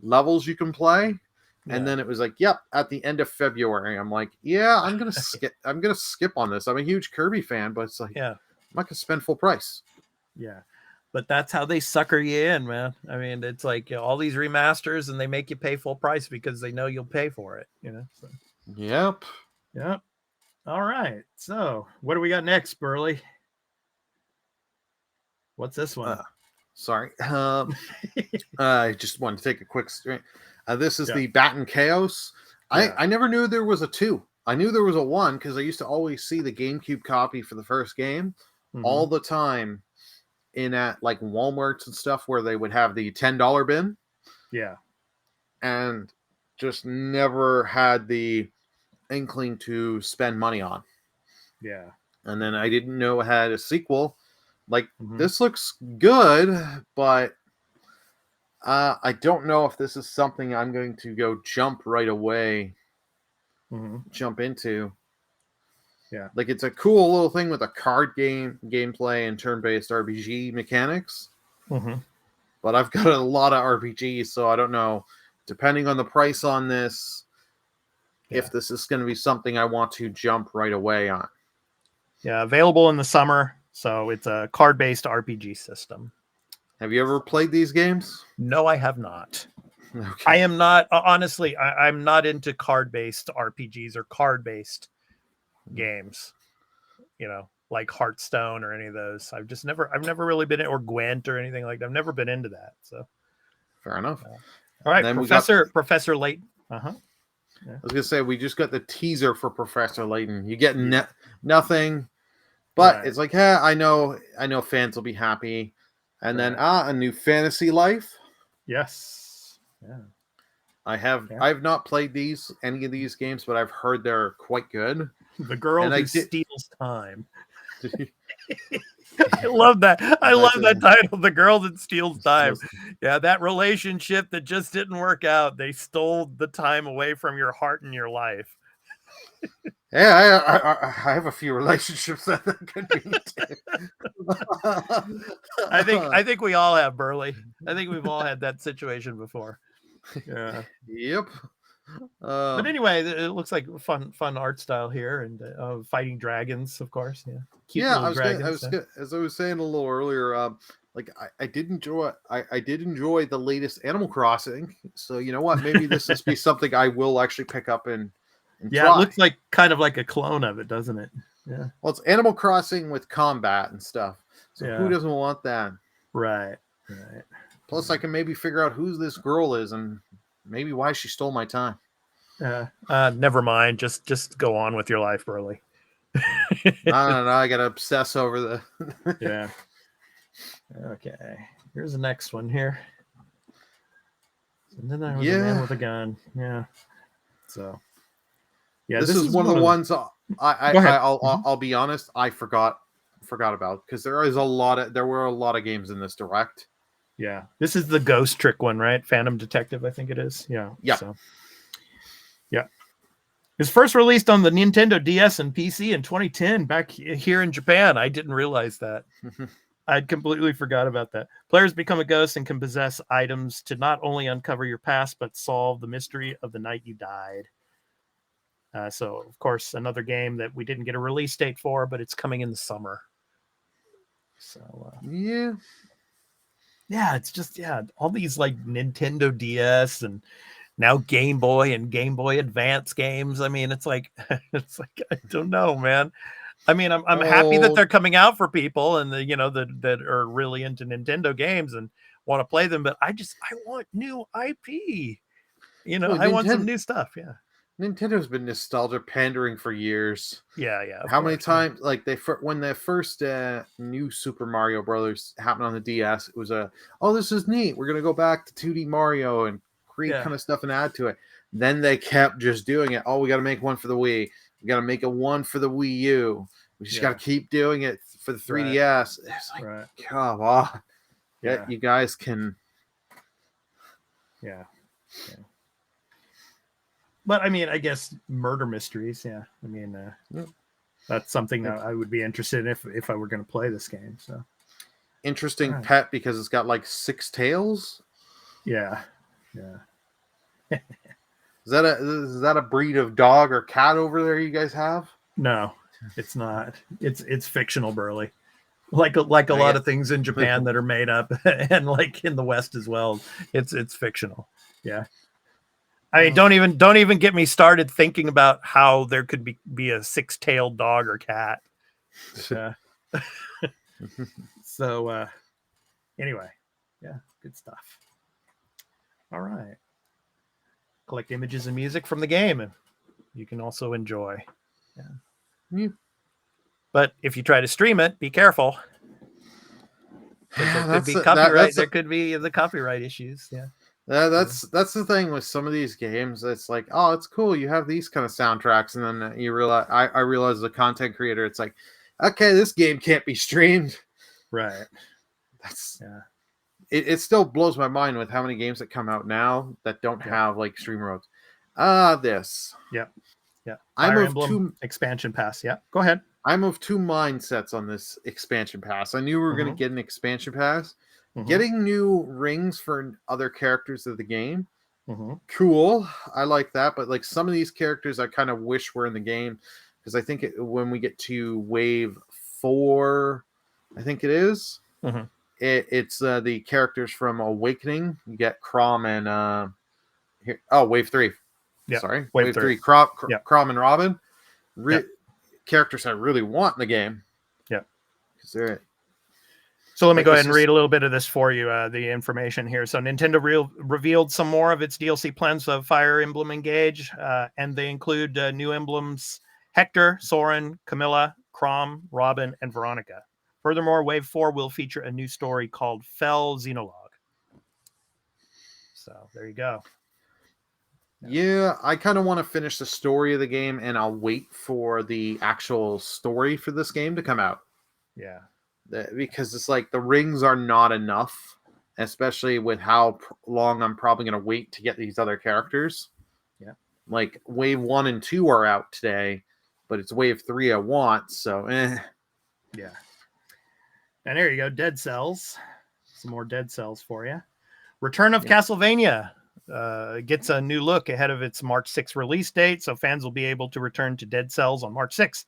levels you can play. And then it was like, yep, at the end of February. I'm like, yeah, I'm gonna skip on this. I'm a huge Kirby fan, but it's like, I'm not gonna spend full price. Yeah. But that's how they sucker you in, man. I mean, it's like, you know, all these remasters, and they make you pay full price because they know you'll pay for it, you know? So. Yep. All right. So what do we got next, Burley? What's this one? Sorry. I just wanted to take a quick straight. This is the Batten Chaos. I never knew there was a 2. I knew there was a 1 because I used to always see the GameCube copy for the first game all the time at like Walmarts and stuff, where they would have the $10 bin. Yeah. And just never had the inkling to spend money on. Yeah. And then I didn't know it had a sequel. Like, this looks good, but I don't know if this is something I'm going to go jump right away. Jump into. Yeah. Like, it's a cool little thing with a card gameplay and turn-based RPG mechanics. But I've got a lot of RPGs, so I don't know. Depending on the price on this, if this is going to be something I want to jump right away on. Yeah, available in the summer. So it's a card-based RPG system. Have you ever played these games? No, I have not. Okay. I am not, honestly, I'm not into card-based RPGs or card-based games, you know, like Hearthstone or any of those. I've never really been, or Gwent or anything like that. I've never been into that. So fair enough. All right, Professor Layton. I was gonna say, we just got the teaser for Professor Layton. You get nothing, but it's like, hey, I know fans will be happy. And then a new Fantasy Life. Yes. Yeah. I've not played any of these games, but I've heard they're quite good. The girl And who steals time. I love that. I love that title, The Girl That Steals Time. Yeah, that relationship that just didn't work out. They stole the time away from your heart and your life. Yeah, I have a few relationships that could be. I think we all have, Burley. I think we've all had that situation before. Yeah. Yep. But anyway, it looks like fun art style here, and fighting dragons, of course. Yeah. Cute little dragons. As I was saying a little earlier, like I did enjoy the latest Animal Crossing. So you know what? Maybe this will be something I will actually pick up and yeah, try. It looks like kind of like a clone of it, doesn't it? Yeah. Well, it's Animal Crossing with combat and stuff. So Yeah. who doesn't want that? Right. Plus, I can maybe figure out who this girl is and maybe why she stole my time. Never mind. Just go on with your life, Burley. No, I gotta obsess over the. Yeah. Okay. Here's the next one here. And then there was a man with a gun. Yeah. So. Yeah, this is one of the ones I'll be honest, I forgot about, because there were a lot of games in this direct. Yeah. This is the ghost trick one, right? Phantom Detective, I think it is. Yeah. Yeah. So. Yeah. It was first released on the Nintendo DS and PC in 2010 back here in Japan. I didn't realize that. I'd completely forgot about that. Players become a ghost and can possess items to not only uncover your past, but solve the mystery of the night you died. So, of course, another game that we didn't get a release date for, but it's coming in the summer. So, yeah, it's just, all these like Nintendo DS and now Game Boy and Game Boy Advance games. I mean, it's like I don't know, man. I mean, I'm happy that they're coming out for people and that are really into Nintendo games and want to play them, but I want new IP. I want some new stuff. Yeah. Nintendo's been nostalgia pandering for years. Yeah. How many times, like when the first new Super Mario Brothers happened on the DS, it was this is neat. We're gonna go back to 2D Mario and create kind of stuff and add to it. Then they kept just doing it. Oh, we got to make one for the Wii. We got to make one for the Wii U. We just got to keep doing it for the 3DS. Right. It's like, come on. Yeah, you guys can. Yeah. But I mean, I guess murder mysteries. Yeah, I mean, that's something that I would be interested in if I were going to play this game. So interesting pet because it's got like 6 tails. Yeah. Is that a breed of dog or cat over there you guys have? No, it's not. It's fictional, Burley. Like a lot of things in Japan that are made up, and like in the West as well. It's fictional. Yeah. I mean, don't even get me started thinking about how there could be a 6-tailed dog or cat. So anyway, good stuff. All right. Collect images and music from the game, and you can also enjoy. Yeah. But if you try to stream it, be careful. There could be copyright. There could be the copyright issues. Yeah. That's the thing with some of these games. It's like, oh, it's cool. You have these kind of soundtracks, and then you realize, I realize as a content creator, it's like, okay, this game can't be streamed. Right. It still blows my mind with how many games that come out now that don't have like stream roads. This. Yeah. Fire Emblem expansion pass. Yeah. Go ahead. I'm of two mindsets on this expansion pass. I knew we were going to get an expansion pass. Getting new rings for other characters of the game, cool. I like that, but like some of these characters, I kind of wish were in the game, because I think when we get to wave 4, I think it is. It's the characters from Awakening. You get Chrom and wave 3. Yeah, sorry, wave 3. Chrom and Robin. Characters I really want in the game. Yeah, because they're. So let me go ahead and read a little bit of this for you, the information here. So Nintendo revealed some more of its DLC plans of Fire Emblem Engage, and they include new emblems Hector, Soren, Camilla, Chrom, Robin, and Veronica. Furthermore, Wave 4 will feature a new story called Fell Xenologue. So there you go. Yeah, I kind of want to finish the story of the game, and I'll wait for the actual story for this game to come out. Yeah. Because it's like the rings are not enough, especially with how long I'm probably going to wait to get these other characters. Yeah. Like wave 1 and 2 are out today, but it's wave 3 I want. So, Yeah. And there you go. Dead Cells. Some more Dead Cells for you. Return of Castlevania gets a new look ahead of its March 6th release date. So fans will be able to return to Dead Cells on March 6th.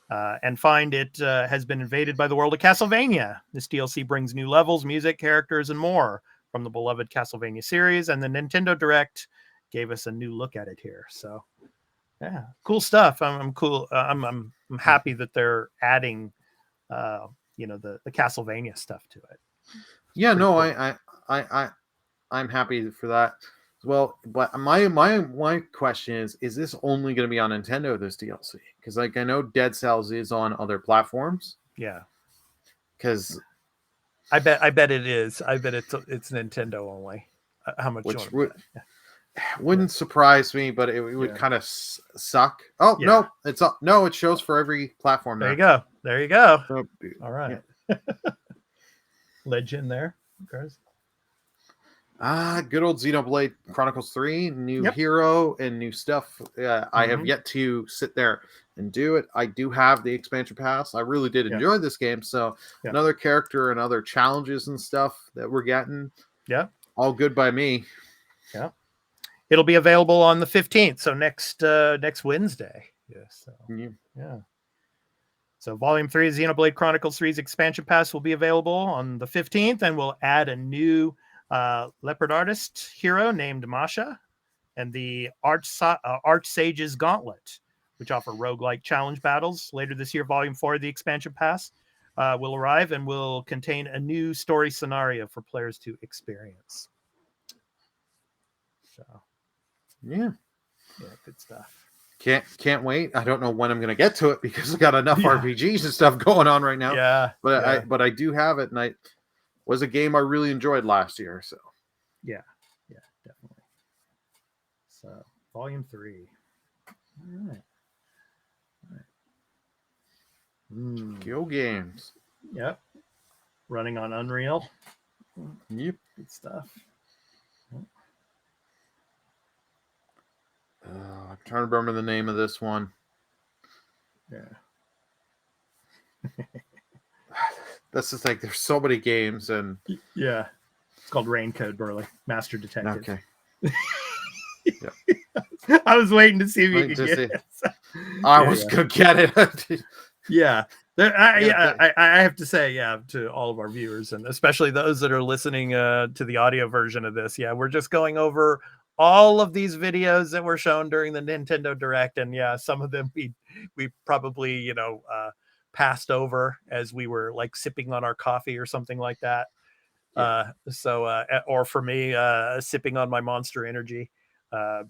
And find it has been invaded by the world of Castlevania. This DLC brings new levels, music, characters, and more from the beloved Castlevania series. And the Nintendo Direct gave us a new look at it here. So, yeah, cool stuff. I'm cool. I'm happy that they're adding, the Castlevania stuff to it. Yeah, no, cool. I'm happy for that. Well, but my question is this only going to be on Nintendo, this DLC? Because like I know Dead Cells is on other platforms. Yeah. Because I bet it is. I bet it's Nintendo only. How much? Which wouldn't surprise me, but it would kind of suck. Oh no, it shows for every platform. There you go. There you go. So, all right. Yeah. Legend there, guys. Good old Xenoblade Chronicles 3, new hero and new stuff. I have yet to sit there and do it. I do have the expansion pass. I really did enjoy this game. So another character and other challenges and stuff that we're getting. Yeah. All good by me. Yeah. It'll be available on the 15th. So next Wednesday. Yes. Yeah. So Volume 3 of Xenoblade Chronicles 3's expansion pass will be available on the 15th, and we'll add a new leopard artist hero named Masha, and the Archsage's Gauntlet, which offer roguelike challenge battles. Later this year, Volume 4 of the expansion pass will arrive and will contain a new story scenario for players to experience. So, yeah, good stuff. Can't wait. I don't know when I'm going to get to it because I got enough RPGs and stuff going on right now. Yeah, but I do have it, and it was a game I really enjoyed last year. So yeah, definitely. So Volume 3. All right. Go games. Yep. Running on Unreal. Yep. Good stuff. I'm trying to remember the name of this one. Yeah. That's just like there's so many games and yeah, it's called Raincoat Burley, Master Detective. Okay. I was waiting to see if you could get it. I was gonna get it. Yeah. I have to say, to all of our viewers and especially those that are listening to the audio version of this. Yeah, we're just going over all of these videos that were shown during the Nintendo Direct, and some of them we probably passed over as we were like sipping on our coffee or something like that. Or for me, sipping on my Monster Energy. I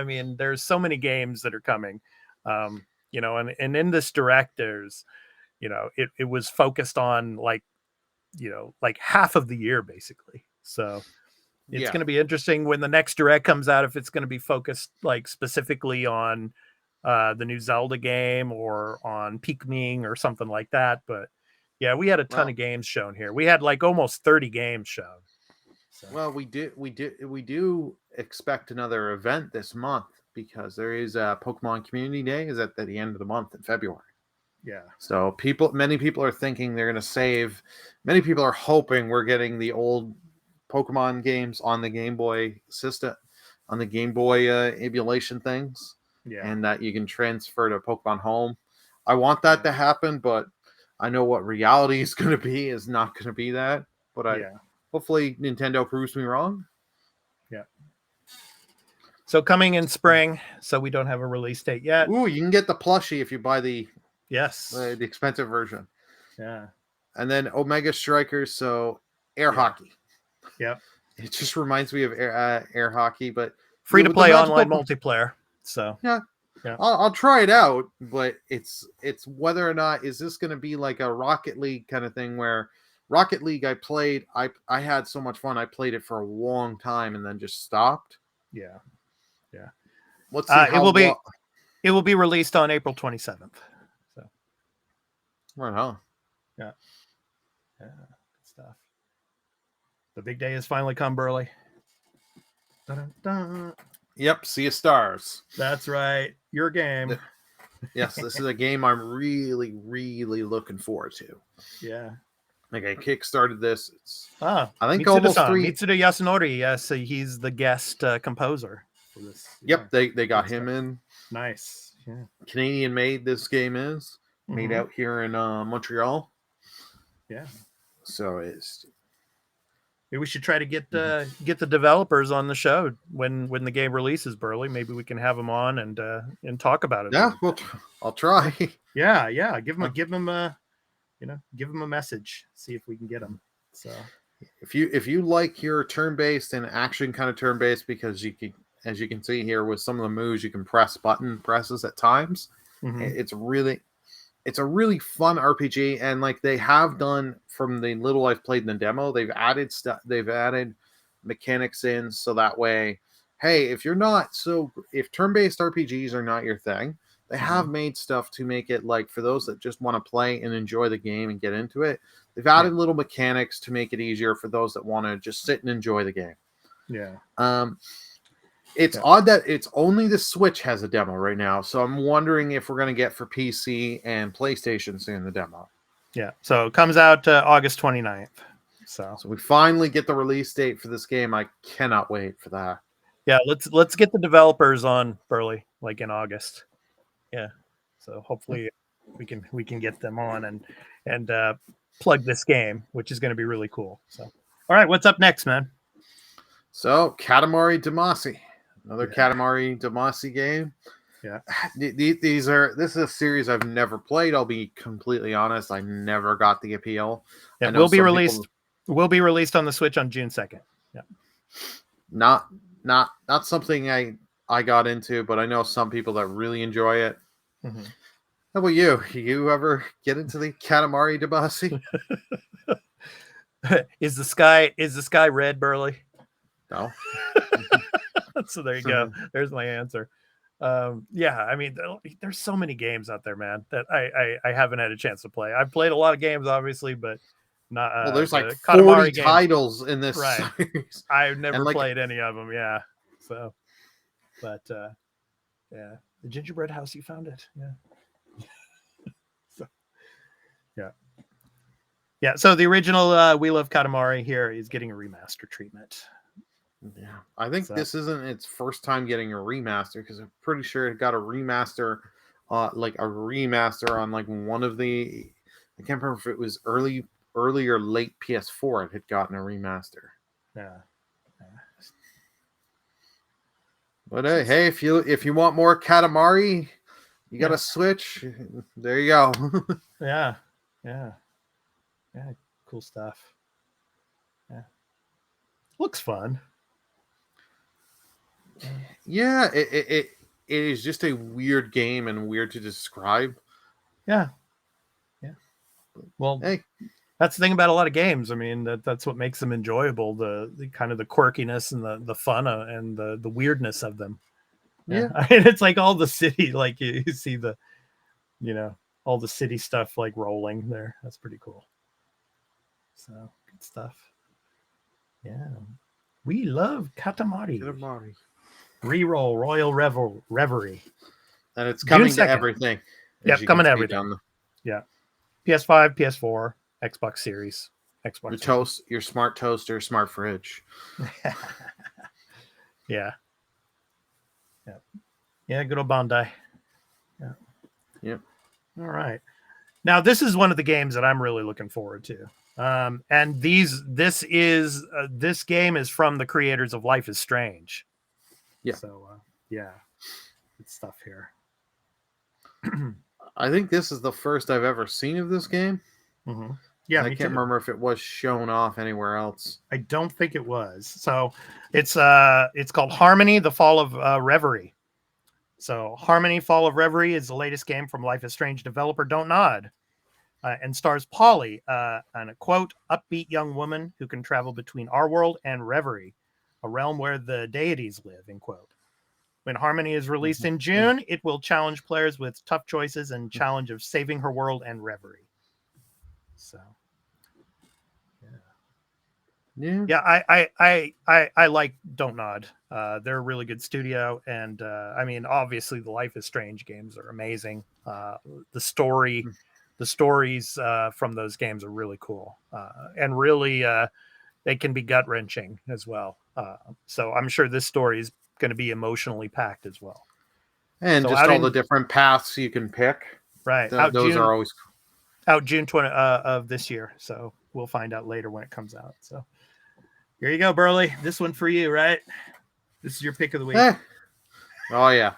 mean, there's so many games that are coming, and in this Direct, there's, it was focused on like half of the year basically. So it's going to be interesting when the next Direct comes out, if it's going to be focused like specifically on the new Zelda game or on Pikmin or something like that. But we had a ton of games shown here. We had like almost 30 games shown. So. Well, we do expect another event this month because there is a Pokemon Community Day is at the end of the month in February. Yeah. So many people are thinking they're going to save. Many people are hoping we're getting the old Pokemon games on the Game Boy system, on the Game Boy emulation things, and that you can transfer to Pokemon Home. I want that to happen, but I know what reality is going to be is not going to be that. But hopefully Nintendo proves me wrong. Yeah. So coming in spring, so we don't have a release date yet. Ooh, you can get the plushie if you buy the the expensive version. Yeah. And then Omega Strikers, so air hockey. Yep. It just reminds me of air hockey, but free to play online multiplayer. So I'll try it out, but it's whether or not is this going to be like a Rocket League kind of thing where Rocket League I had so much fun. I played it for a long time and then just stopped. Yeah. Let's see how It will be released on April 27th. So right on. yeah, good stuff. The big day has finally come, Burley. Dun-dun-dun. Yep, Sea of Stars. That's right. Your game. Yes, this is a game I'm really, really looking forward to. Yeah. Like I kickstarted this. I think almost 3. Mitsuda Yasunori. Yes, he's the guest composer for this. Yep, they got him in. Nice. Yeah. Canadian made this game is made out here in Montreal. Yeah. So it's. Maybe we should try to get the developers on the show when the game releases, Burley. Maybe we can have them on and talk about it. Yeah, well, I'll try. Yeah. Give them a message. See if we can get them. So if you like your turn-based and action kind of turn-based, because you can, as you can see here with some of the moves, you can press button presses at times. It's a really fun RPG, and like they have done from the little I've played in the demo, they've added stuff, they've added mechanics in, so that way, hey, if turn-based RPGs are not your thing, they have made stuff to make it like for those that just want to play and enjoy the game and get into it. They've added little mechanics to make it easier for those that want to just sit and enjoy the game. Yeah. It's odd that it's only the Switch has a demo right now, so I'm wondering if we're going to get for PC and PlayStation soon the demo. Yeah, so it comes out August 29th. So we finally get the release date for this game. I cannot wait for that. Yeah, let's get the developers on, Burley, like in August. Yeah, so hopefully we can get them on and plug this game, which is going to be really cool. So, all right, what's up next, man? So Katamari Damacy. Another Katamari Damacy game. Yeah. This is a series I've never played. I'll be completely honest. I never got the appeal. It will be released. Will be released on the Switch on June 2nd. Yeah. Not something I got into, but I know some people that really enjoy it. How about you? You ever get into the Katamari Damacy? Is the sky red, Burley? No. So there you go. There's my answer. Yeah, I mean, there's so many games out there, man, that I haven't had a chance to play. I've played a lot of games, obviously, but not. Well, there's like 40 titles in this series. I've never played any of them. Yeah. So, but yeah, the gingerbread house, you found it. Yeah. So, yeah. So the original We Love Katamari here is getting a remaster treatment. Yeah, I think this isn't its first time getting a remaster, because I'm pretty sure it got a remaster, on like one of the, I can't remember if it was early or late PS4. It had gotten a remaster. Yeah. But hey, if you want more Katamari, you got to switch. There you go. Yeah. Cool stuff. Yeah. Looks fun. Yeah, it is just a weird game and weird to describe. Yeah. Well, hey, that's the thing about a lot of games. I mean, that's what makes them enjoyable. The kind of the quirkiness and the fun and the weirdness of them. Yeah. I mean, it's like all the city, like you see all the city stuff like rolling there. That's pretty cool. So good stuff. Yeah. We love Katamari. Reroll Royal Reverie. And it's coming to everything. Yeah, coming to everything. Yeah. PS5, PS4, Xbox Series, Xbox. Your smart toaster, smart fridge. Yeah. Good old Bandai. Yeah. Yep. All right. Now this is one of the games that I'm really looking forward to. And this game is from the creators of Life is Strange. Yeah. So good stuff here. I think this is the first I've ever seen of this game. Mm-hmm. Yeah, I can't remember if it was shown off anywhere else. I don't think it was. So it's called Harmony: The Fall of Reverie. So Harmony: Fall of Reverie is the latest game from Life is Strange developer Don't Nod, and stars Polly, and a quote upbeat young woman who can travel between our world and Reverie. a realm where the deities live, end quote. When Harmony is released in June, it will challenge players with tough choices and challenge of saving her world and reverie. So, yeah, I like Don't Nod. They're a really good studio, and I mean, obviously, the Life is Strange games are amazing. The stories from those games are really cool, and really they can be gut wrenching as well. So I'm sure this story is going to be emotionally packed as well. And So just all the different paths you can pick. Right. Those are always out June 20 of this year. So we'll find out later when it comes out. So here you go, Burley. This one for you, right? This is your pick of the week. Oh yeah.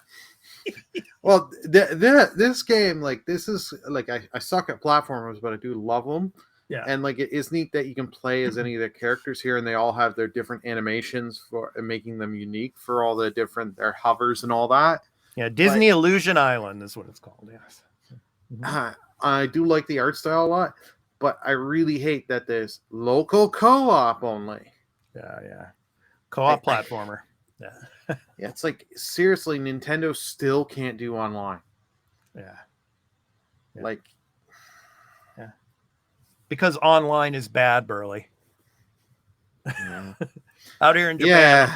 Well, this game, like, this is like, I suck at platformers, but I do love them. Yeah. And like, it is neat that you can play as any of the characters here, and they all have their different animations for making them unique for all the different their hovers and all that. Yeah, Disney Illusion Island is what it's called. Yes. I do like the art style a lot, but I really hate that there's local co-op only. Yeah. Co-op platformer. Yeah. Yeah, it's like, seriously, Nintendo still can't do online. Yeah. Like, because online is bad, Burley. yeah. Out here in Japan,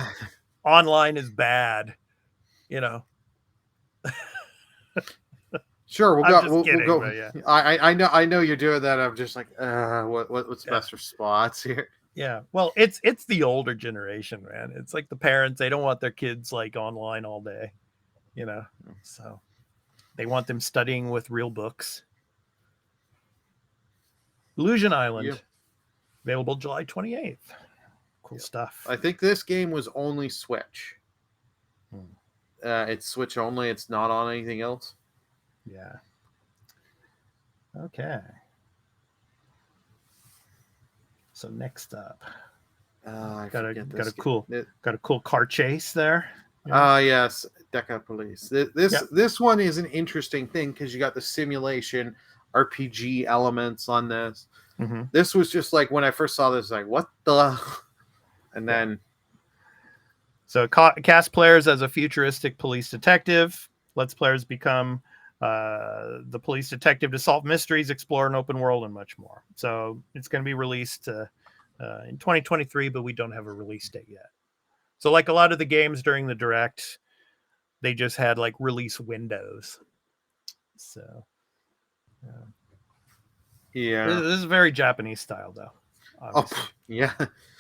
online is bad. You know. Sure, we'll go. But yeah. I know you're doing that. I'm just like, what's best for spots here? Yeah, well, it's the older generation, man. It's like the parents, they don't want their kids like online all day, you know. So they want them studying with real books. Illusion Island, available July 28th. Cool stuff. I think this game was only Switch. It's Switch only. It's not on anything else. Yeah. Okay. So next up, got a cool car chase there. Yes, Deca Police. This one is an interesting thing because you got the simulation RPG elements on this. Mm-hmm. This was just like, when I first saw this, like, what the? And then, so cast players as a futuristic police detective, lets players become the police detective to solve mysteries, explore an open world, and much more. So it's going to be released in 2023, but we don't have a release date yet. So like a lot of the games during the Direct, they just had like release windows. So yeah, this is very Japanese style, though. Obviously. Oh,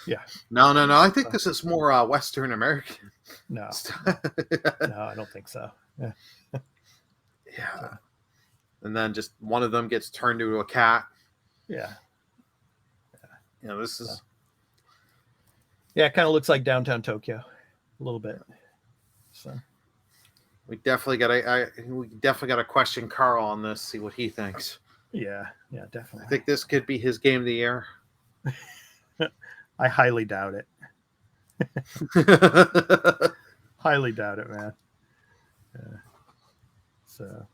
yeah. No. I think this is more Western American. No, I don't think so. Yeah. Yeah. And then just one of them gets turned into a cat. Yeah. You know, this is. Yeah, it kind of looks like downtown Tokyo, a little bit. So. We definitely got to question Carl on this, see what he thinks. Yeah, definitely. I think this could be his game of the year. I highly doubt it. Highly doubt it, man. Yeah. So,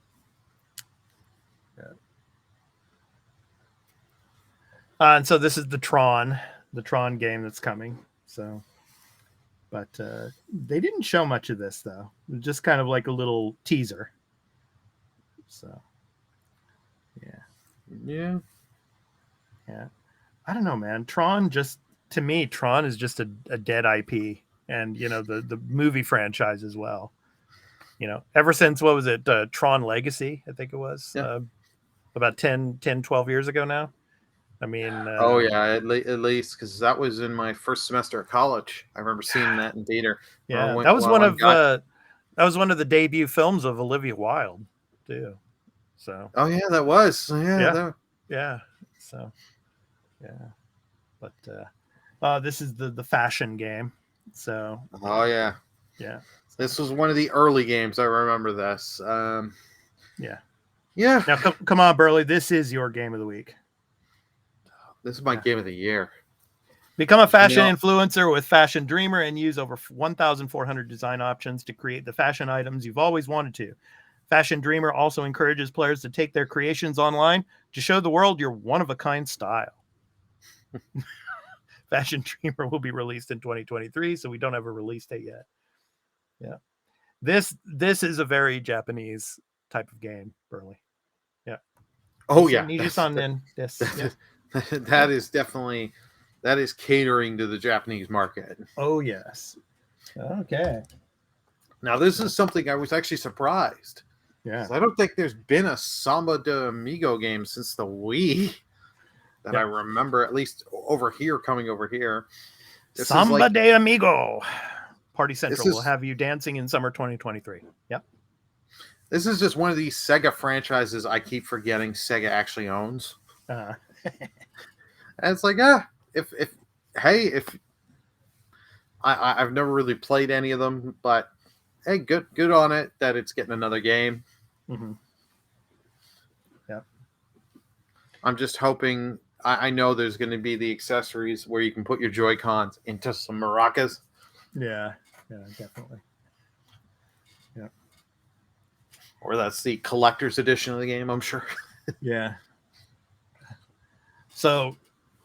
and so this is the Tron game that's coming. So, but they didn't show much of this though. Just kind of like a little teaser. So, yeah. I don't know, man. Tron is just a dead IP, and you know the movie franchise as well. You know, ever since, what was it, Tron Legacy, I think it was, about 12 years ago now. I mean, at least, because that was in my first semester of college. I remember seeing that in theater. Yeah, that was one of the debut films of Olivia Wilde, too. So. Oh yeah, that was. Yeah. So, yeah, but this is the fashion game. So. Oh yeah. Yeah. This was one of the early games. I remember this. Yeah. Now, come on, Burley. This is your game of the week. This is my game of the year. Become a fashion influencer with Fashion Dreamer and use over 1,400 design options to create the fashion items you've always wanted to. Fashion Dreamer also encourages players to take their creations online to show the world your one-of-a-kind style. Fashion Dreamer will be released in 2023, so we don't have a release date yet. Yeah. This is a very Japanese type of game, Burley. Yeah. Oh yeah. That is definitely catering to the Japanese market. Oh yes. Okay. Now this is something I was actually surprised. Yeah. I don't think there's been a Samba de Amigo game since the Wii that I remember, at least coming over here. Samba de Amigo. Party Central will have you dancing in summer 2023. Yep. This is just one of these Sega franchises I keep forgetting Sega actually owns. And it's like, if I've never really played any of them, but hey, good on it that it's getting another game. Mm-hmm. Yeah. I'm just hoping. I know there's going to be the accessories where you can put your Joy-Cons into some maracas. Yeah, definitely. Yeah. Or that's the collector's edition of the game, I'm sure. Yeah. So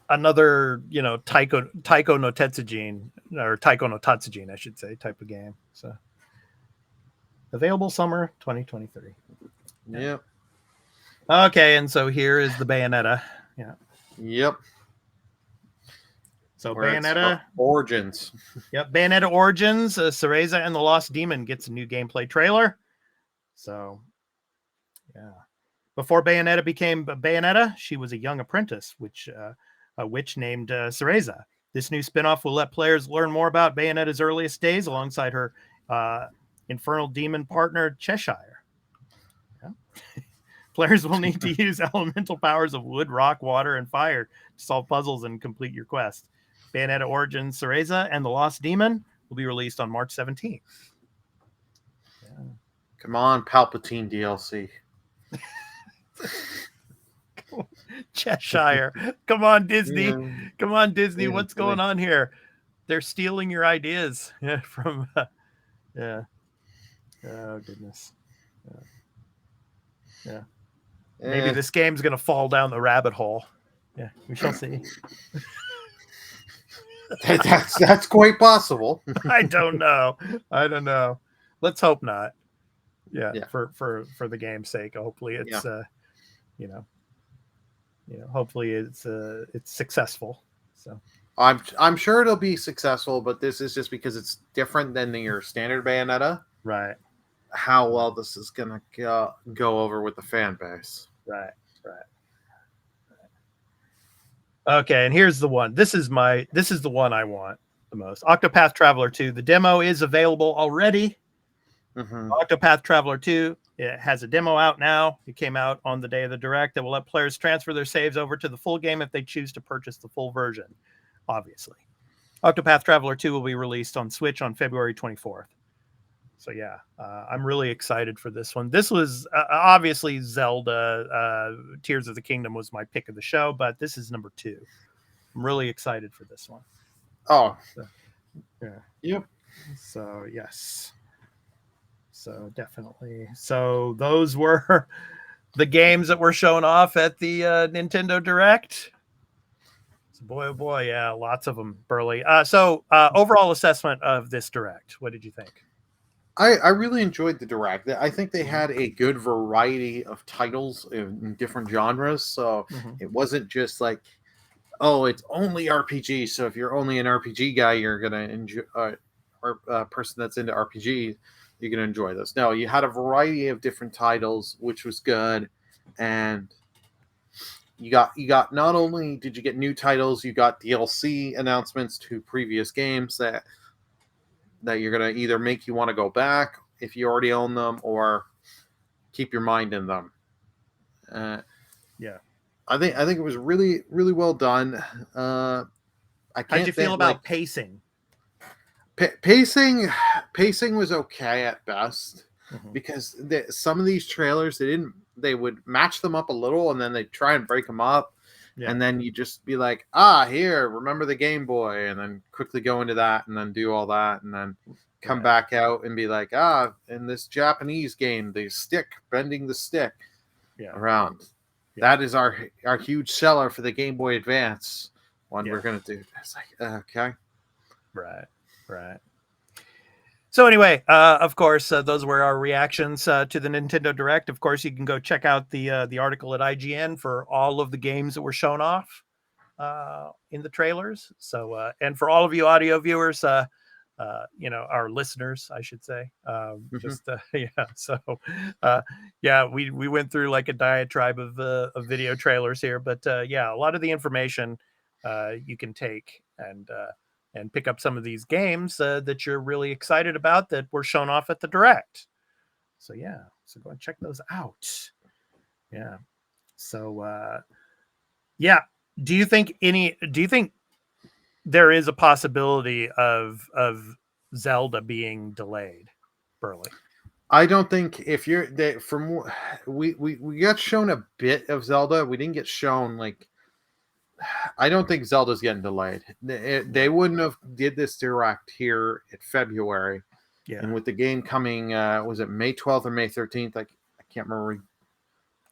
another, Taiko no Tetsujin, or Taiko no Tatsujin, I should say, type of game. So available summer 2023. Yep. Okay, and so here is the Bayonetta. Yeah. Yep. So Bayonetta Origins. Yep, Bayonetta Origins. Cereza and the Lost Demon gets a new gameplay trailer. So, yeah. Before Bayonetta became Bayonetta, she was a young apprentice, a witch named Cereza. This new spinoff will let players learn more about Bayonetta's earliest days alongside her infernal demon partner Cheshire. Yeah. Players will need to use elemental powers of wood, rock, water, and fire to solve puzzles and complete your quest. Bayonetta Origins Cereza and the Lost Demon will be released on March 17th. Yeah. Come on, Palpatine DLC. Cheshire. Come on, Disney. Yeah. Come on, Disney. Yeah, what's going on here? They're stealing your ideas from... yeah. Oh, goodness. Yeah. Maybe this game's going to fall down the rabbit hole. Yeah, we shall see. That's quite possible. I don't know. Let's hope not. Yeah. For the game's sake. Hopefully it's hopefully it's successful. So I'm sure it'll be successful, but this is just because it's different than your standard Bayonetta. Right. How well this is gonna go over with the fan base. Right. Okay, and here's the one. This is the one I want the most. Octopath Traveler 2. The demo is available already. Mm-hmm. Octopath Traveler 2. It has a demo out now. It came out on the day of the direct that will let players transfer their saves over to the full game if they choose to purchase the full version. Obviously, Octopath Traveler 2 will be released on Switch on February 24th. So yeah, I'm really excited for this one. This was obviously Zelda Tears of the Kingdom was my pick of the show, but this is number 2. I'm really excited for this one. Oh, so, yeah. Yep. So yes. So definitely. So those were the games that were shown off at the Nintendo Direct. So boy, oh boy, yeah, lots of them, Burley. So overall assessment of this Direct, what did you think? I really enjoyed the Direct. I think they had a good variety of titles in different genres. So it wasn't just like, oh, it's only RPG. So if you're only an RPG guy, you're going to enjoy, or a person that's into RPG, you're going to enjoy this. No, you had a variety of different titles, which was good. And you got not only did you get new titles, you got DLC announcements to previous games that you're going to either make you want to go back if you already own them or keep your mind in them. Yeah. I think it was really, really well done. How'd you feel about pacing? Pacing was okay at best because some of these trailers, they would match them up a little and then they try and break them up. Yeah. And then you just be like, here, remember the Game Boy, and then quickly go into that and then do all that and then come back out and be like, in this Japanese game, the stick, bending the stick around. Yeah. That is our huge seller for the Game Boy Advance one we're gonna do. It's like okay, right. So anyway, of course, those were our reactions to the Nintendo Direct. Of course, you can go check out the article at IGN for all of the games that were shown off in the trailers. So, and for all of you audio viewers, our listeners, I should say, So, we went through like a diatribe of video trailers here, but a lot of the information you can take and pick up some of these games that you're really excited about that were shown off at the Direct. So so go and check those out. Yeah. So do you think there is a possibility of Zelda being delayed, Burley? I don't think if you're from we got shown a bit of Zelda. We didn't get shown like. I don't think Zelda's getting delayed. They wouldn't have did this Direct here in February. Yeah. And with the game coming, was it May 12th or May 13th? I can't remember.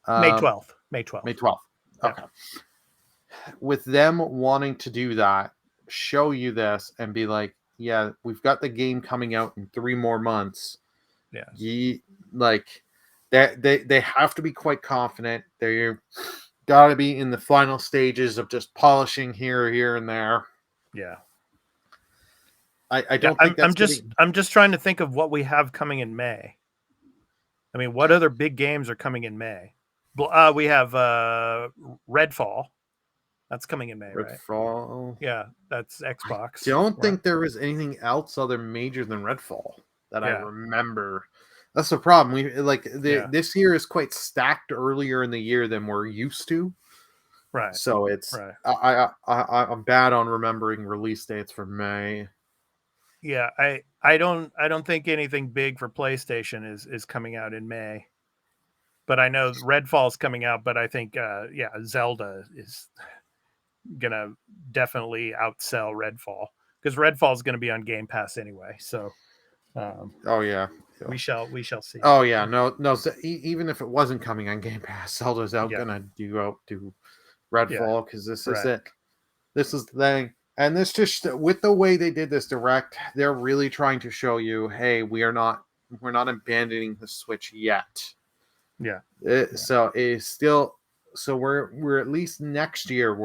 May 12th. May 12th. Okay. Yeah. With them wanting to do that, show you this and be like, yeah, we've got the game coming out in 3 more months. Yeah. They have to be quite confident. They're got to be in the final stages of just polishing here and there. Yeah. I don't think I'm just trying to think of what we have coming in May. I mean, what other big games are coming in May? We have Redfall. That's coming in May, Redfall. Right? Yeah, that's Xbox. I don't think there was anything else other major than Redfall that I remember. That's the problem. This year is quite stacked earlier in the year than we're used to. Right. So it's I'm bad on remembering release dates for May. Yeah, I don't think anything big for PlayStation is coming out in May. But I know Redfall's coming out, but I think Zelda is gonna definitely outsell Redfall because Redfall is gonna be on Game Pass anyway. So we shall see. Oh yeah, no. So even if it wasn't coming on Game Pass, Zelda's gonna do Redfall because this is it. This is the thing, and this just with the way they did this Direct, they're really trying to show you, hey, we're not abandoning the Switch yet. Yeah. So it's still. So we're at least next year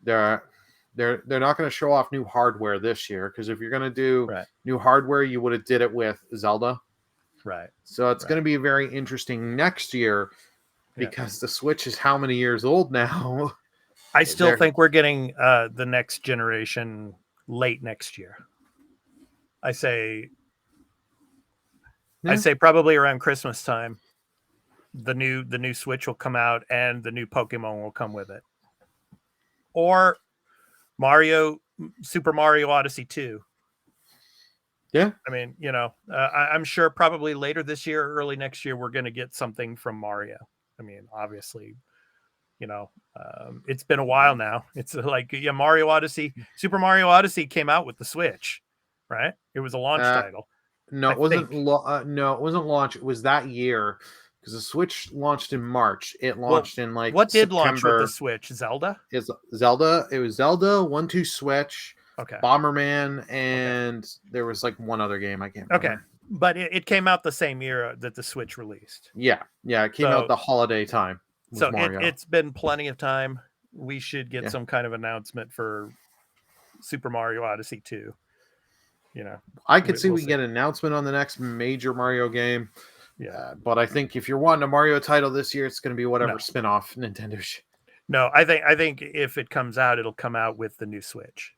they're not going to show off new hardware this year because if you're going to do new hardware, you would have did it with Zelda. Right. So it's going to be very interesting next year because the Switch is how many years old now? I still think we're getting the next generation late next year. I say probably around Christmas time. The new Switch will come out and the new Pokemon will come with it. Or Super Mario Odyssey 2. Yeah. I mean, I'm sure probably later this year, early next year, we're going to get something from Mario. I mean, obviously, it's been a while now. It's like, Super Mario Odyssey came out with the Switch, right? It was a launch title. No, it wasn't. No, it wasn't launch. It was that year. Because the Switch launched in March. It launched in what did September. Launch with the Switch? Zelda? It was Zelda 1-2 Switch. Okay. Bomberman, and there was like one other game I can't remember. Okay. But it came out the same year that the Switch released. Yeah. It came out the holiday time. So it's been plenty of time. We should get some kind of announcement for Super Mario Odyssey 2. I could see we get an announcement on the next major Mario game. Yeah, but I think if you're wanting a Mario title this year, it's going to be whatever spin-off Nintendo. No, I think if it comes out, it'll come out with the new Switch.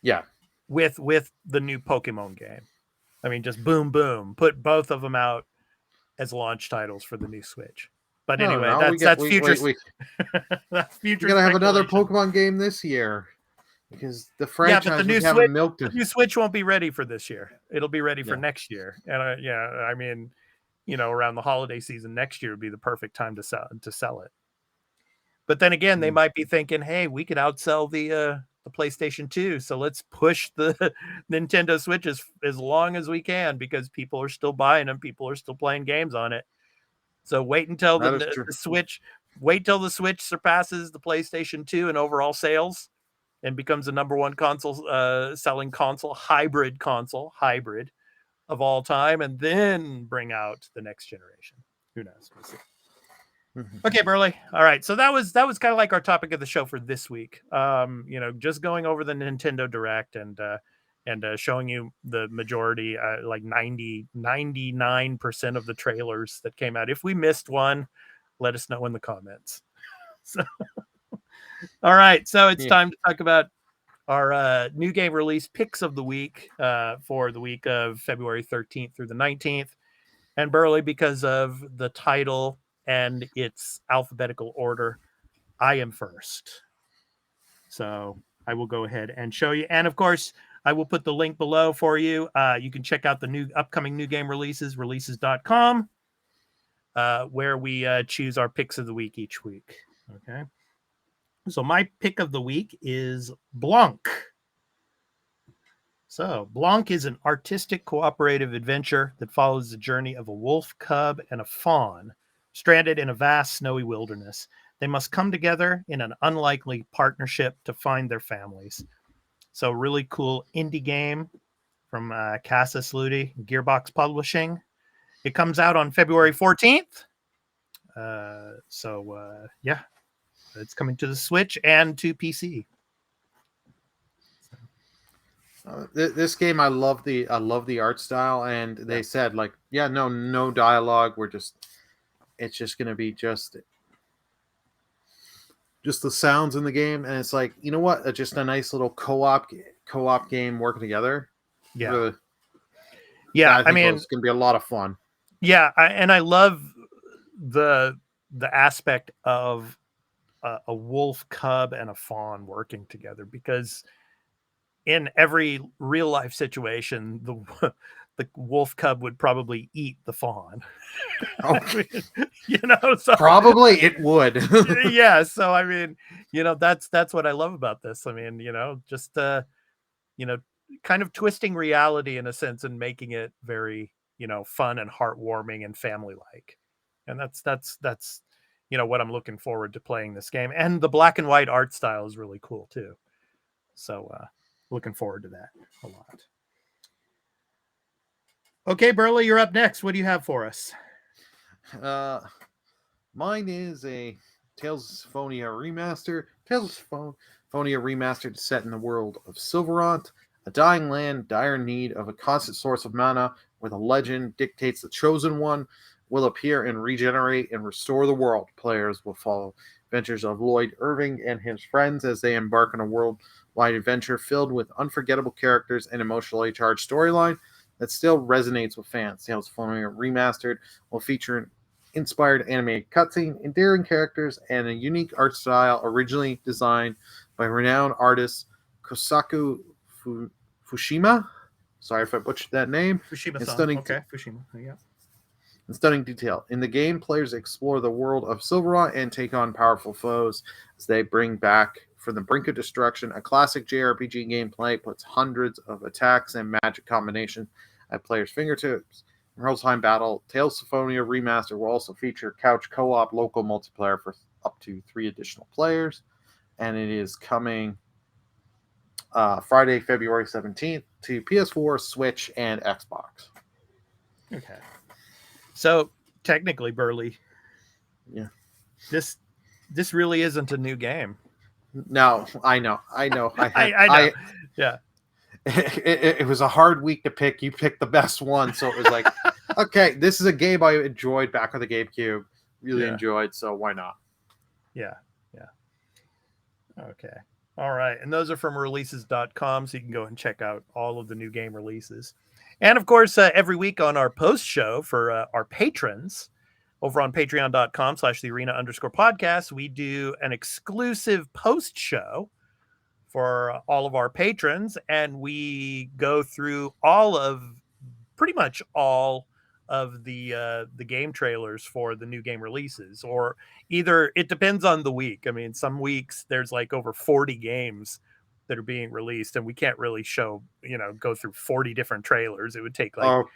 Yeah, with the new Pokemon game. I mean, just boom, put both of them out as launch titles for the new Switch. But anyway, that's future. That's future. We're gonna have another Pokemon game this year because the franchise haven't milked it. The new Switch won't be ready for this year. It'll be ready for next year. And I mean. Around the holiday season next year would be the perfect time to sell it. But then again, they might be thinking, hey, we could outsell the PlayStation 2. So let's push the Nintendo Switch as long as we can because people are still buying them. People are still playing games on it. So wait until the Switch surpasses the PlayStation 2 in overall sales. and becomes the number one console selling hybrid of all time, and then bring out the next generation. Who knows? We'll see. Okay, Burley. All right. So that was kind of like our topic of the show for this week. Just going over the Nintendo Direct and showing you the majority, like 99% of the trailers that came out. If we missed one, let us know in the comments. So, all right. So it's time to talk about our new game release picks of the week for the week of February 13th through the 19th. And Burley, because of the title and its alphabetical order, I am first. So I will go ahead and show you. And of course, I will put the link below for you. You can check out the upcoming new game releases, releases.com, where we choose our picks of the week each week. Okay. So my pick of the week is Blanc. So Blanc is an artistic cooperative adventure that follows the journey of a wolf cub and a fawn stranded in a vast snowy wilderness. They must come together in an unlikely partnership to find their families. So really cool indie game from Casus Ludi, Gearbox Publishing. It comes out on February 14th. Yeah, it's coming to the Switch and to PC. This game, I love the art style, and they said like, no dialogue. It's just gonna be just the sounds in the game, and it's like, you know what? Just a nice little co-op game working together. Yeah, I mean, it's gonna be a lot of fun. Yeah, I love the aspect of a wolf cub and a fawn working together, because in every real life situation, the wolf cub would probably eat the fawn. Oh. So probably it would. Yeah. So, I mean, that's what I love about this. I mean, just, kind of twisting reality in a sense and making it very, fun and heartwarming and family-like. And that's, what I'm looking forward to playing this game. And the black and white art style is really cool too. So, looking forward to that a lot. Okay, Burley, you're up next. What do you have for us? Mine is a Tales of Symphonia remaster. Tales of Symphonia remastered set in the world of Silverant, a dying land, dire need of a constant source of mana, where the legend dictates the chosen one will appear and regenerate and restore the world. Players will follow adventures of Lloyd Irving and his friends as they embark on a worldwide adventure filled with unforgettable characters and emotionally charged storyline that still resonates with fans. Tales of Symphonia Remastered will feature an inspired animated cutscene, endearing characters, and a unique art style originally designed by renowned artist Kosaku Fushima. Sorry if I butchered that name. Fushima-san. Okay, Fushima. Yeah. In stunning detail. In the game, players explore the world of Silverant and take on powerful foes as they bring back from the brink of destruction. A classic JRPG gameplay puts hundreds of attacks and magic combinations at players' fingertips. In real-time battle, Tales of Symphonia Remaster will also feature couch co-op local multiplayer for up to 3 additional players. And it is coming Friday, February 17th to PS4, Switch, and Xbox. Okay. So technically, Burley, this really isn't a new game. No, I know. I know. Yeah. It was a hard week to pick. You picked the best one, so it was like, okay, this is a game I enjoyed back on the GameCube. Really enjoyed, so why not? Yeah. Okay. All right. And those are from releases.com, so you can go and check out all of the new game releases. And of course, every week on our post show for our patrons over on patreon.com/thearena_podcast, we do an exclusive post show for all of our patrons. And we go through pretty much all of the game trailers for the new game releases, or either it depends on the week. I mean, some weeks there's like over 40 games that are being released, and we can't really go through 40 different trailers. It would take like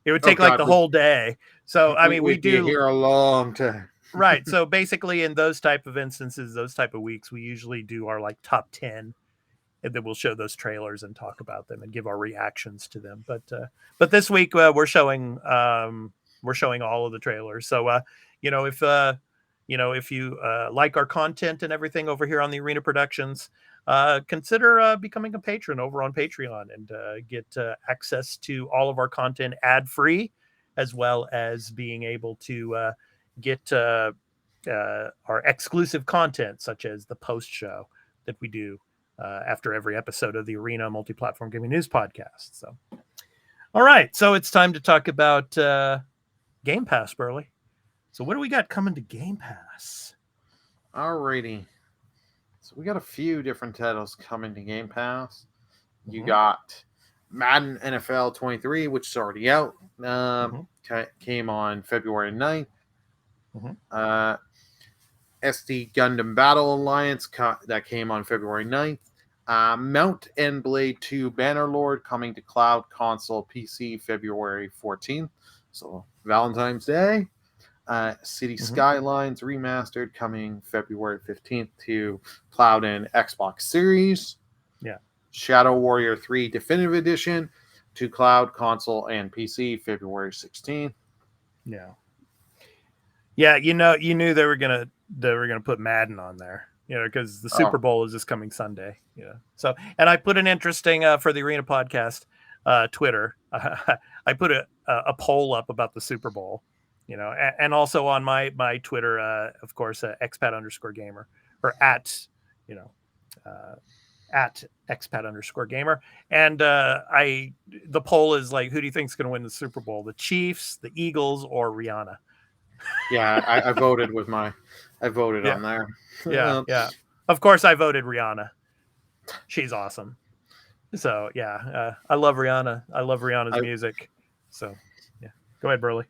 the whole day. So I mean, we do here a long time. Right. So basically in those type of instances, those type of weeks, we usually do our like top 10 and then we'll show those trailers and talk about them and give our reactions to them. But this week we're showing all of the trailers. So if you like our content and everything over here on the Arena Productions, consider becoming a patron over on Patreon and get access to all of our content ad-free, as well as being able to get our exclusive content, such as the post show that we do after every episode of the Arena Multiplatform Gaming News Podcast. So, all right, so it's time to talk about Game Pass, Burley. So what do we got coming to Game Pass? Alrighty. So we got a few different titles coming to Game Pass. You got Madden NFL 23, which is already out. Came on February 9th. SD Gundam Battle Alliance that came on February 9th. Mount and Blade 2 Bannerlord coming to cloud, console, PC February 14th. So Valentine's Day. City Skylines Remastered coming February 15th to cloud and Xbox Series. Yeah. Shadow Warrior 3 Definitive Edition to cloud, console, and PC February 16th. Yeah. Yeah, you knew they were gonna put Madden on there, because the Super Bowl is this coming Sunday. Yeah. So, and I put an interesting for the Arena Podcast Twitter. I put a poll up about the Super Bowl, and also on my Twitter, of course, expat_gamer or at expat_gamer. And the poll is like, who do you think is going to win the Super Bowl? The Chiefs, the Eagles, or Rihanna? Yeah, I voted on there. Yeah. Of course, I voted Rihanna. She's awesome. So yeah, I love Rihanna. I love Rihanna's music. So yeah, go ahead, Burley.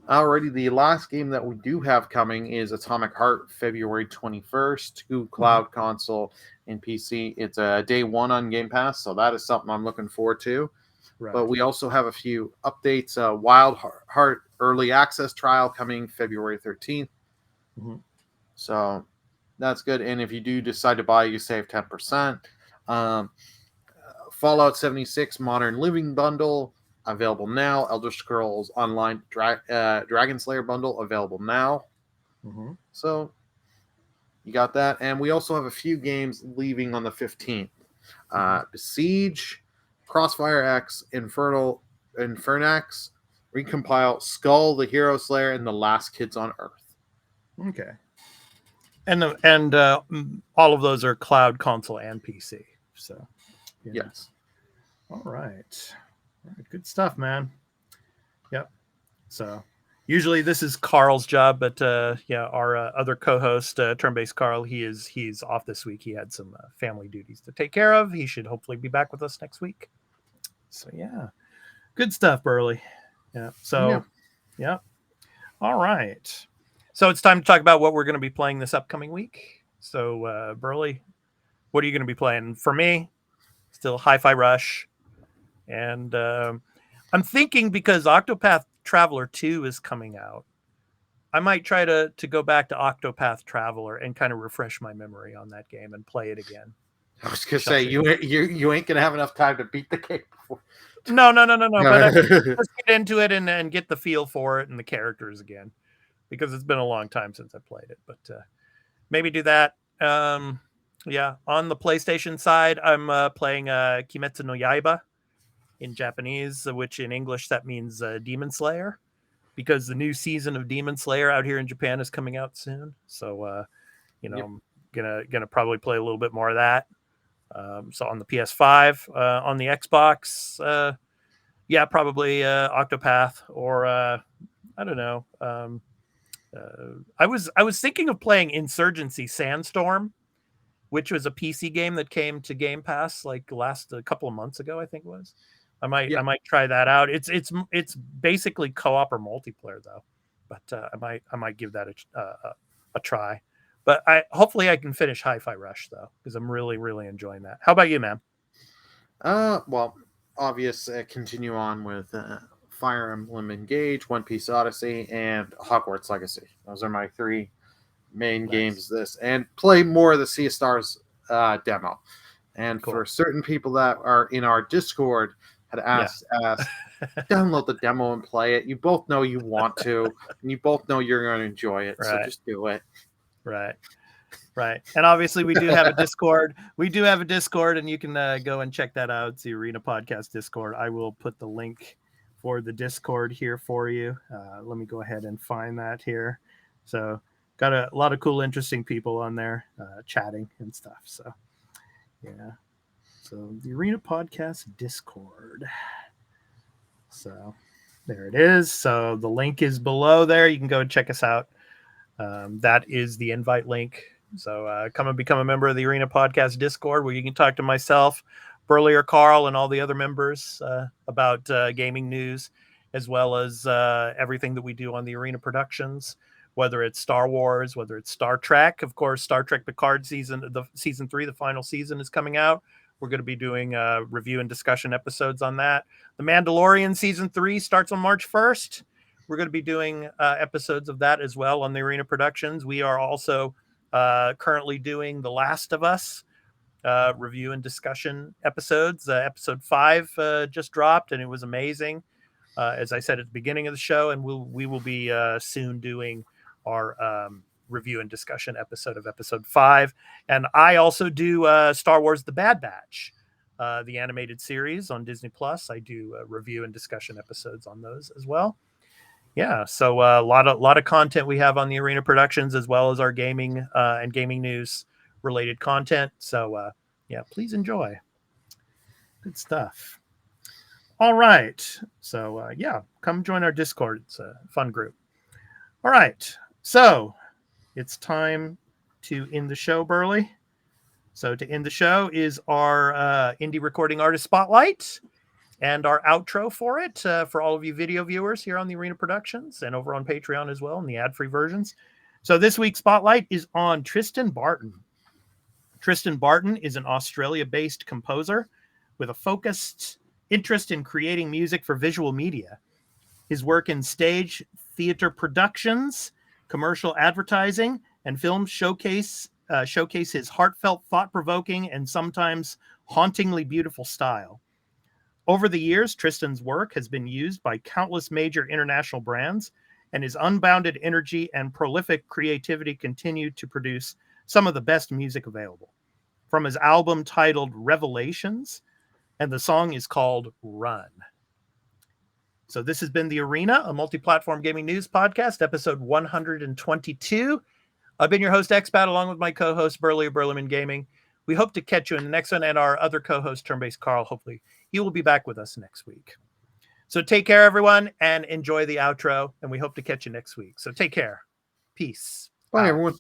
Alrighty, the last game that we do have coming is Atomic Heart, February 21st to cloud, console, and PC. It's day one on Game Pass, so that is something I'm looking forward to. Right. But we also have a few updates. Wild Heart Early Access Trial coming February 13th. So that's good. And if you do decide to buy, you save 10%. Fallout 76 Modern Living Bundle available now. Elder Scrolls Online Dragon Slayer Bundle available now. So you got that. And we also have a few games leaving on the 15th. Besiege, Crossfire X, Infernax, Recompile, Skull, the Hero Slayer, and The Last Kids on Earth. Okay. And all of those are cloud, console, and PC. So yes. All right. Good stuff, man. Yep. So usually this is Carl's job, but our other co-host, Turn-Based Carl, he's off this week. He had some family duties to take care of. He should hopefully be back with us next week. So yeah, good stuff, Burley. Yeah. So yeah. All right. So it's time to talk about what we're going to be playing this upcoming week. So Burley, what are you going to be playing? For me, still Hi-Fi Rush. And I'm thinking because Octopath Traveler 2 is coming out, I might try to go back to Octopath Traveler and kind of refresh my memory on that game and play it again. I was gonna say you ain't gonna have enough time to beat the game before. No. But let's get into it and get the feel for it and the characters again, because it's been a long time since I played it. But maybe do that. On the PlayStation side, I'm playing Kimetsu no Yaiba in Japanese, which in English that means Demon Slayer, because the new season of Demon Slayer out here in Japan is coming out soon. So I'm gonna probably play a little bit more of that. So on the PS5, on the Xbox, probably Octopath, or I don't know. I was thinking of playing Insurgency Sandstorm, which was a PC game that came to Game Pass like a couple of months ago, I think it was. I might try that out. It's basically co-op or multiplayer though, but I might give that a try. But hopefully I can finish Hi-Fi Rush though, because I'm really, really enjoying that. How about you, man? Well, obvious. Continue on with Fire Emblem Engage, One Piece Odyssey, and Hogwarts Legacy. Those are my three main games. And play more of the Sea of Stars demo. And Cool. for certain people that are in our Discord had asked, download the demo and play it. You both know you want to, and you both know you're going to enjoy it. So Right. just do it. Right. And obviously we do have a Discord. And you can go and check that out. It's the Arena Podcast Discord. I will put the link for the Discord here for you. Let me go ahead and find that here. So got a lot of cool, interesting people on there chatting and stuff. So yeah. So the Arena Podcast Discord. So there it is. So the link is below there. You can go and check us out. That is the invite link. So come and become a member of the Arena Podcast Discord, where you can talk to myself, Burley or Carl, and all the other members about gaming news, as well as everything that we do on the Arena Productions, whether it's Star Wars, whether it's Star Trek. Of course, Star Trek Picard season 3, the final season, is coming out. We're going to be doing review and discussion episodes on that. The Mandalorian season 3 starts on March 1st. We're going to be doing episodes of that as well on the Arena Productions. We are also currently doing The Last of Us review and discussion episodes. Episode 5 just dropped, and it was amazing. As I said at the beginning of the show, and we will be soon doing our review and discussion episode of episode 5. And I also do Star Wars The Bad Batch, the animated series on Disney Plus. I do review and discussion episodes on those as well. Yeah, so a lot of content we have on the Arena Productions, as well as our gaming and gaming news related content. So yeah, please enjoy. Good stuff. All right. So yeah, come join our Discord. It's a fun group. All right. So it's time to end the show, Burley. So to end the show is our indie recording artist spotlight and our outro for it, for all of you video viewers here on the Arena Productions and over on Patreon as well in the ad-free versions. So this week's spotlight is on Tristan Barton. Tristan Barton is an Australia-based composer with a focused interest in creating music for visual media. His work in stage, theater productions, commercial advertising, and films showcase his heartfelt, thought-provoking, and sometimes hauntingly beautiful style. Over the years, Tristan's work has been used by countless major international brands, and his unbounded energy and prolific creativity continue to produce some of the best music available. From his album titled Revelations, and the song is called Run. So this has been The Arena, a Multiplatform Gaming News Podcast, episode 122. I've been your host, Expat, along with my co-host, Burley of Burleman Gaming. We hope to catch you in the next one, and our other co-host, Turn-Based Carl, hopefully he will be back with us next week. So take care, everyone, and enjoy the outro, and we hope to catch you next week. So take care. Peace. Bye, everyone.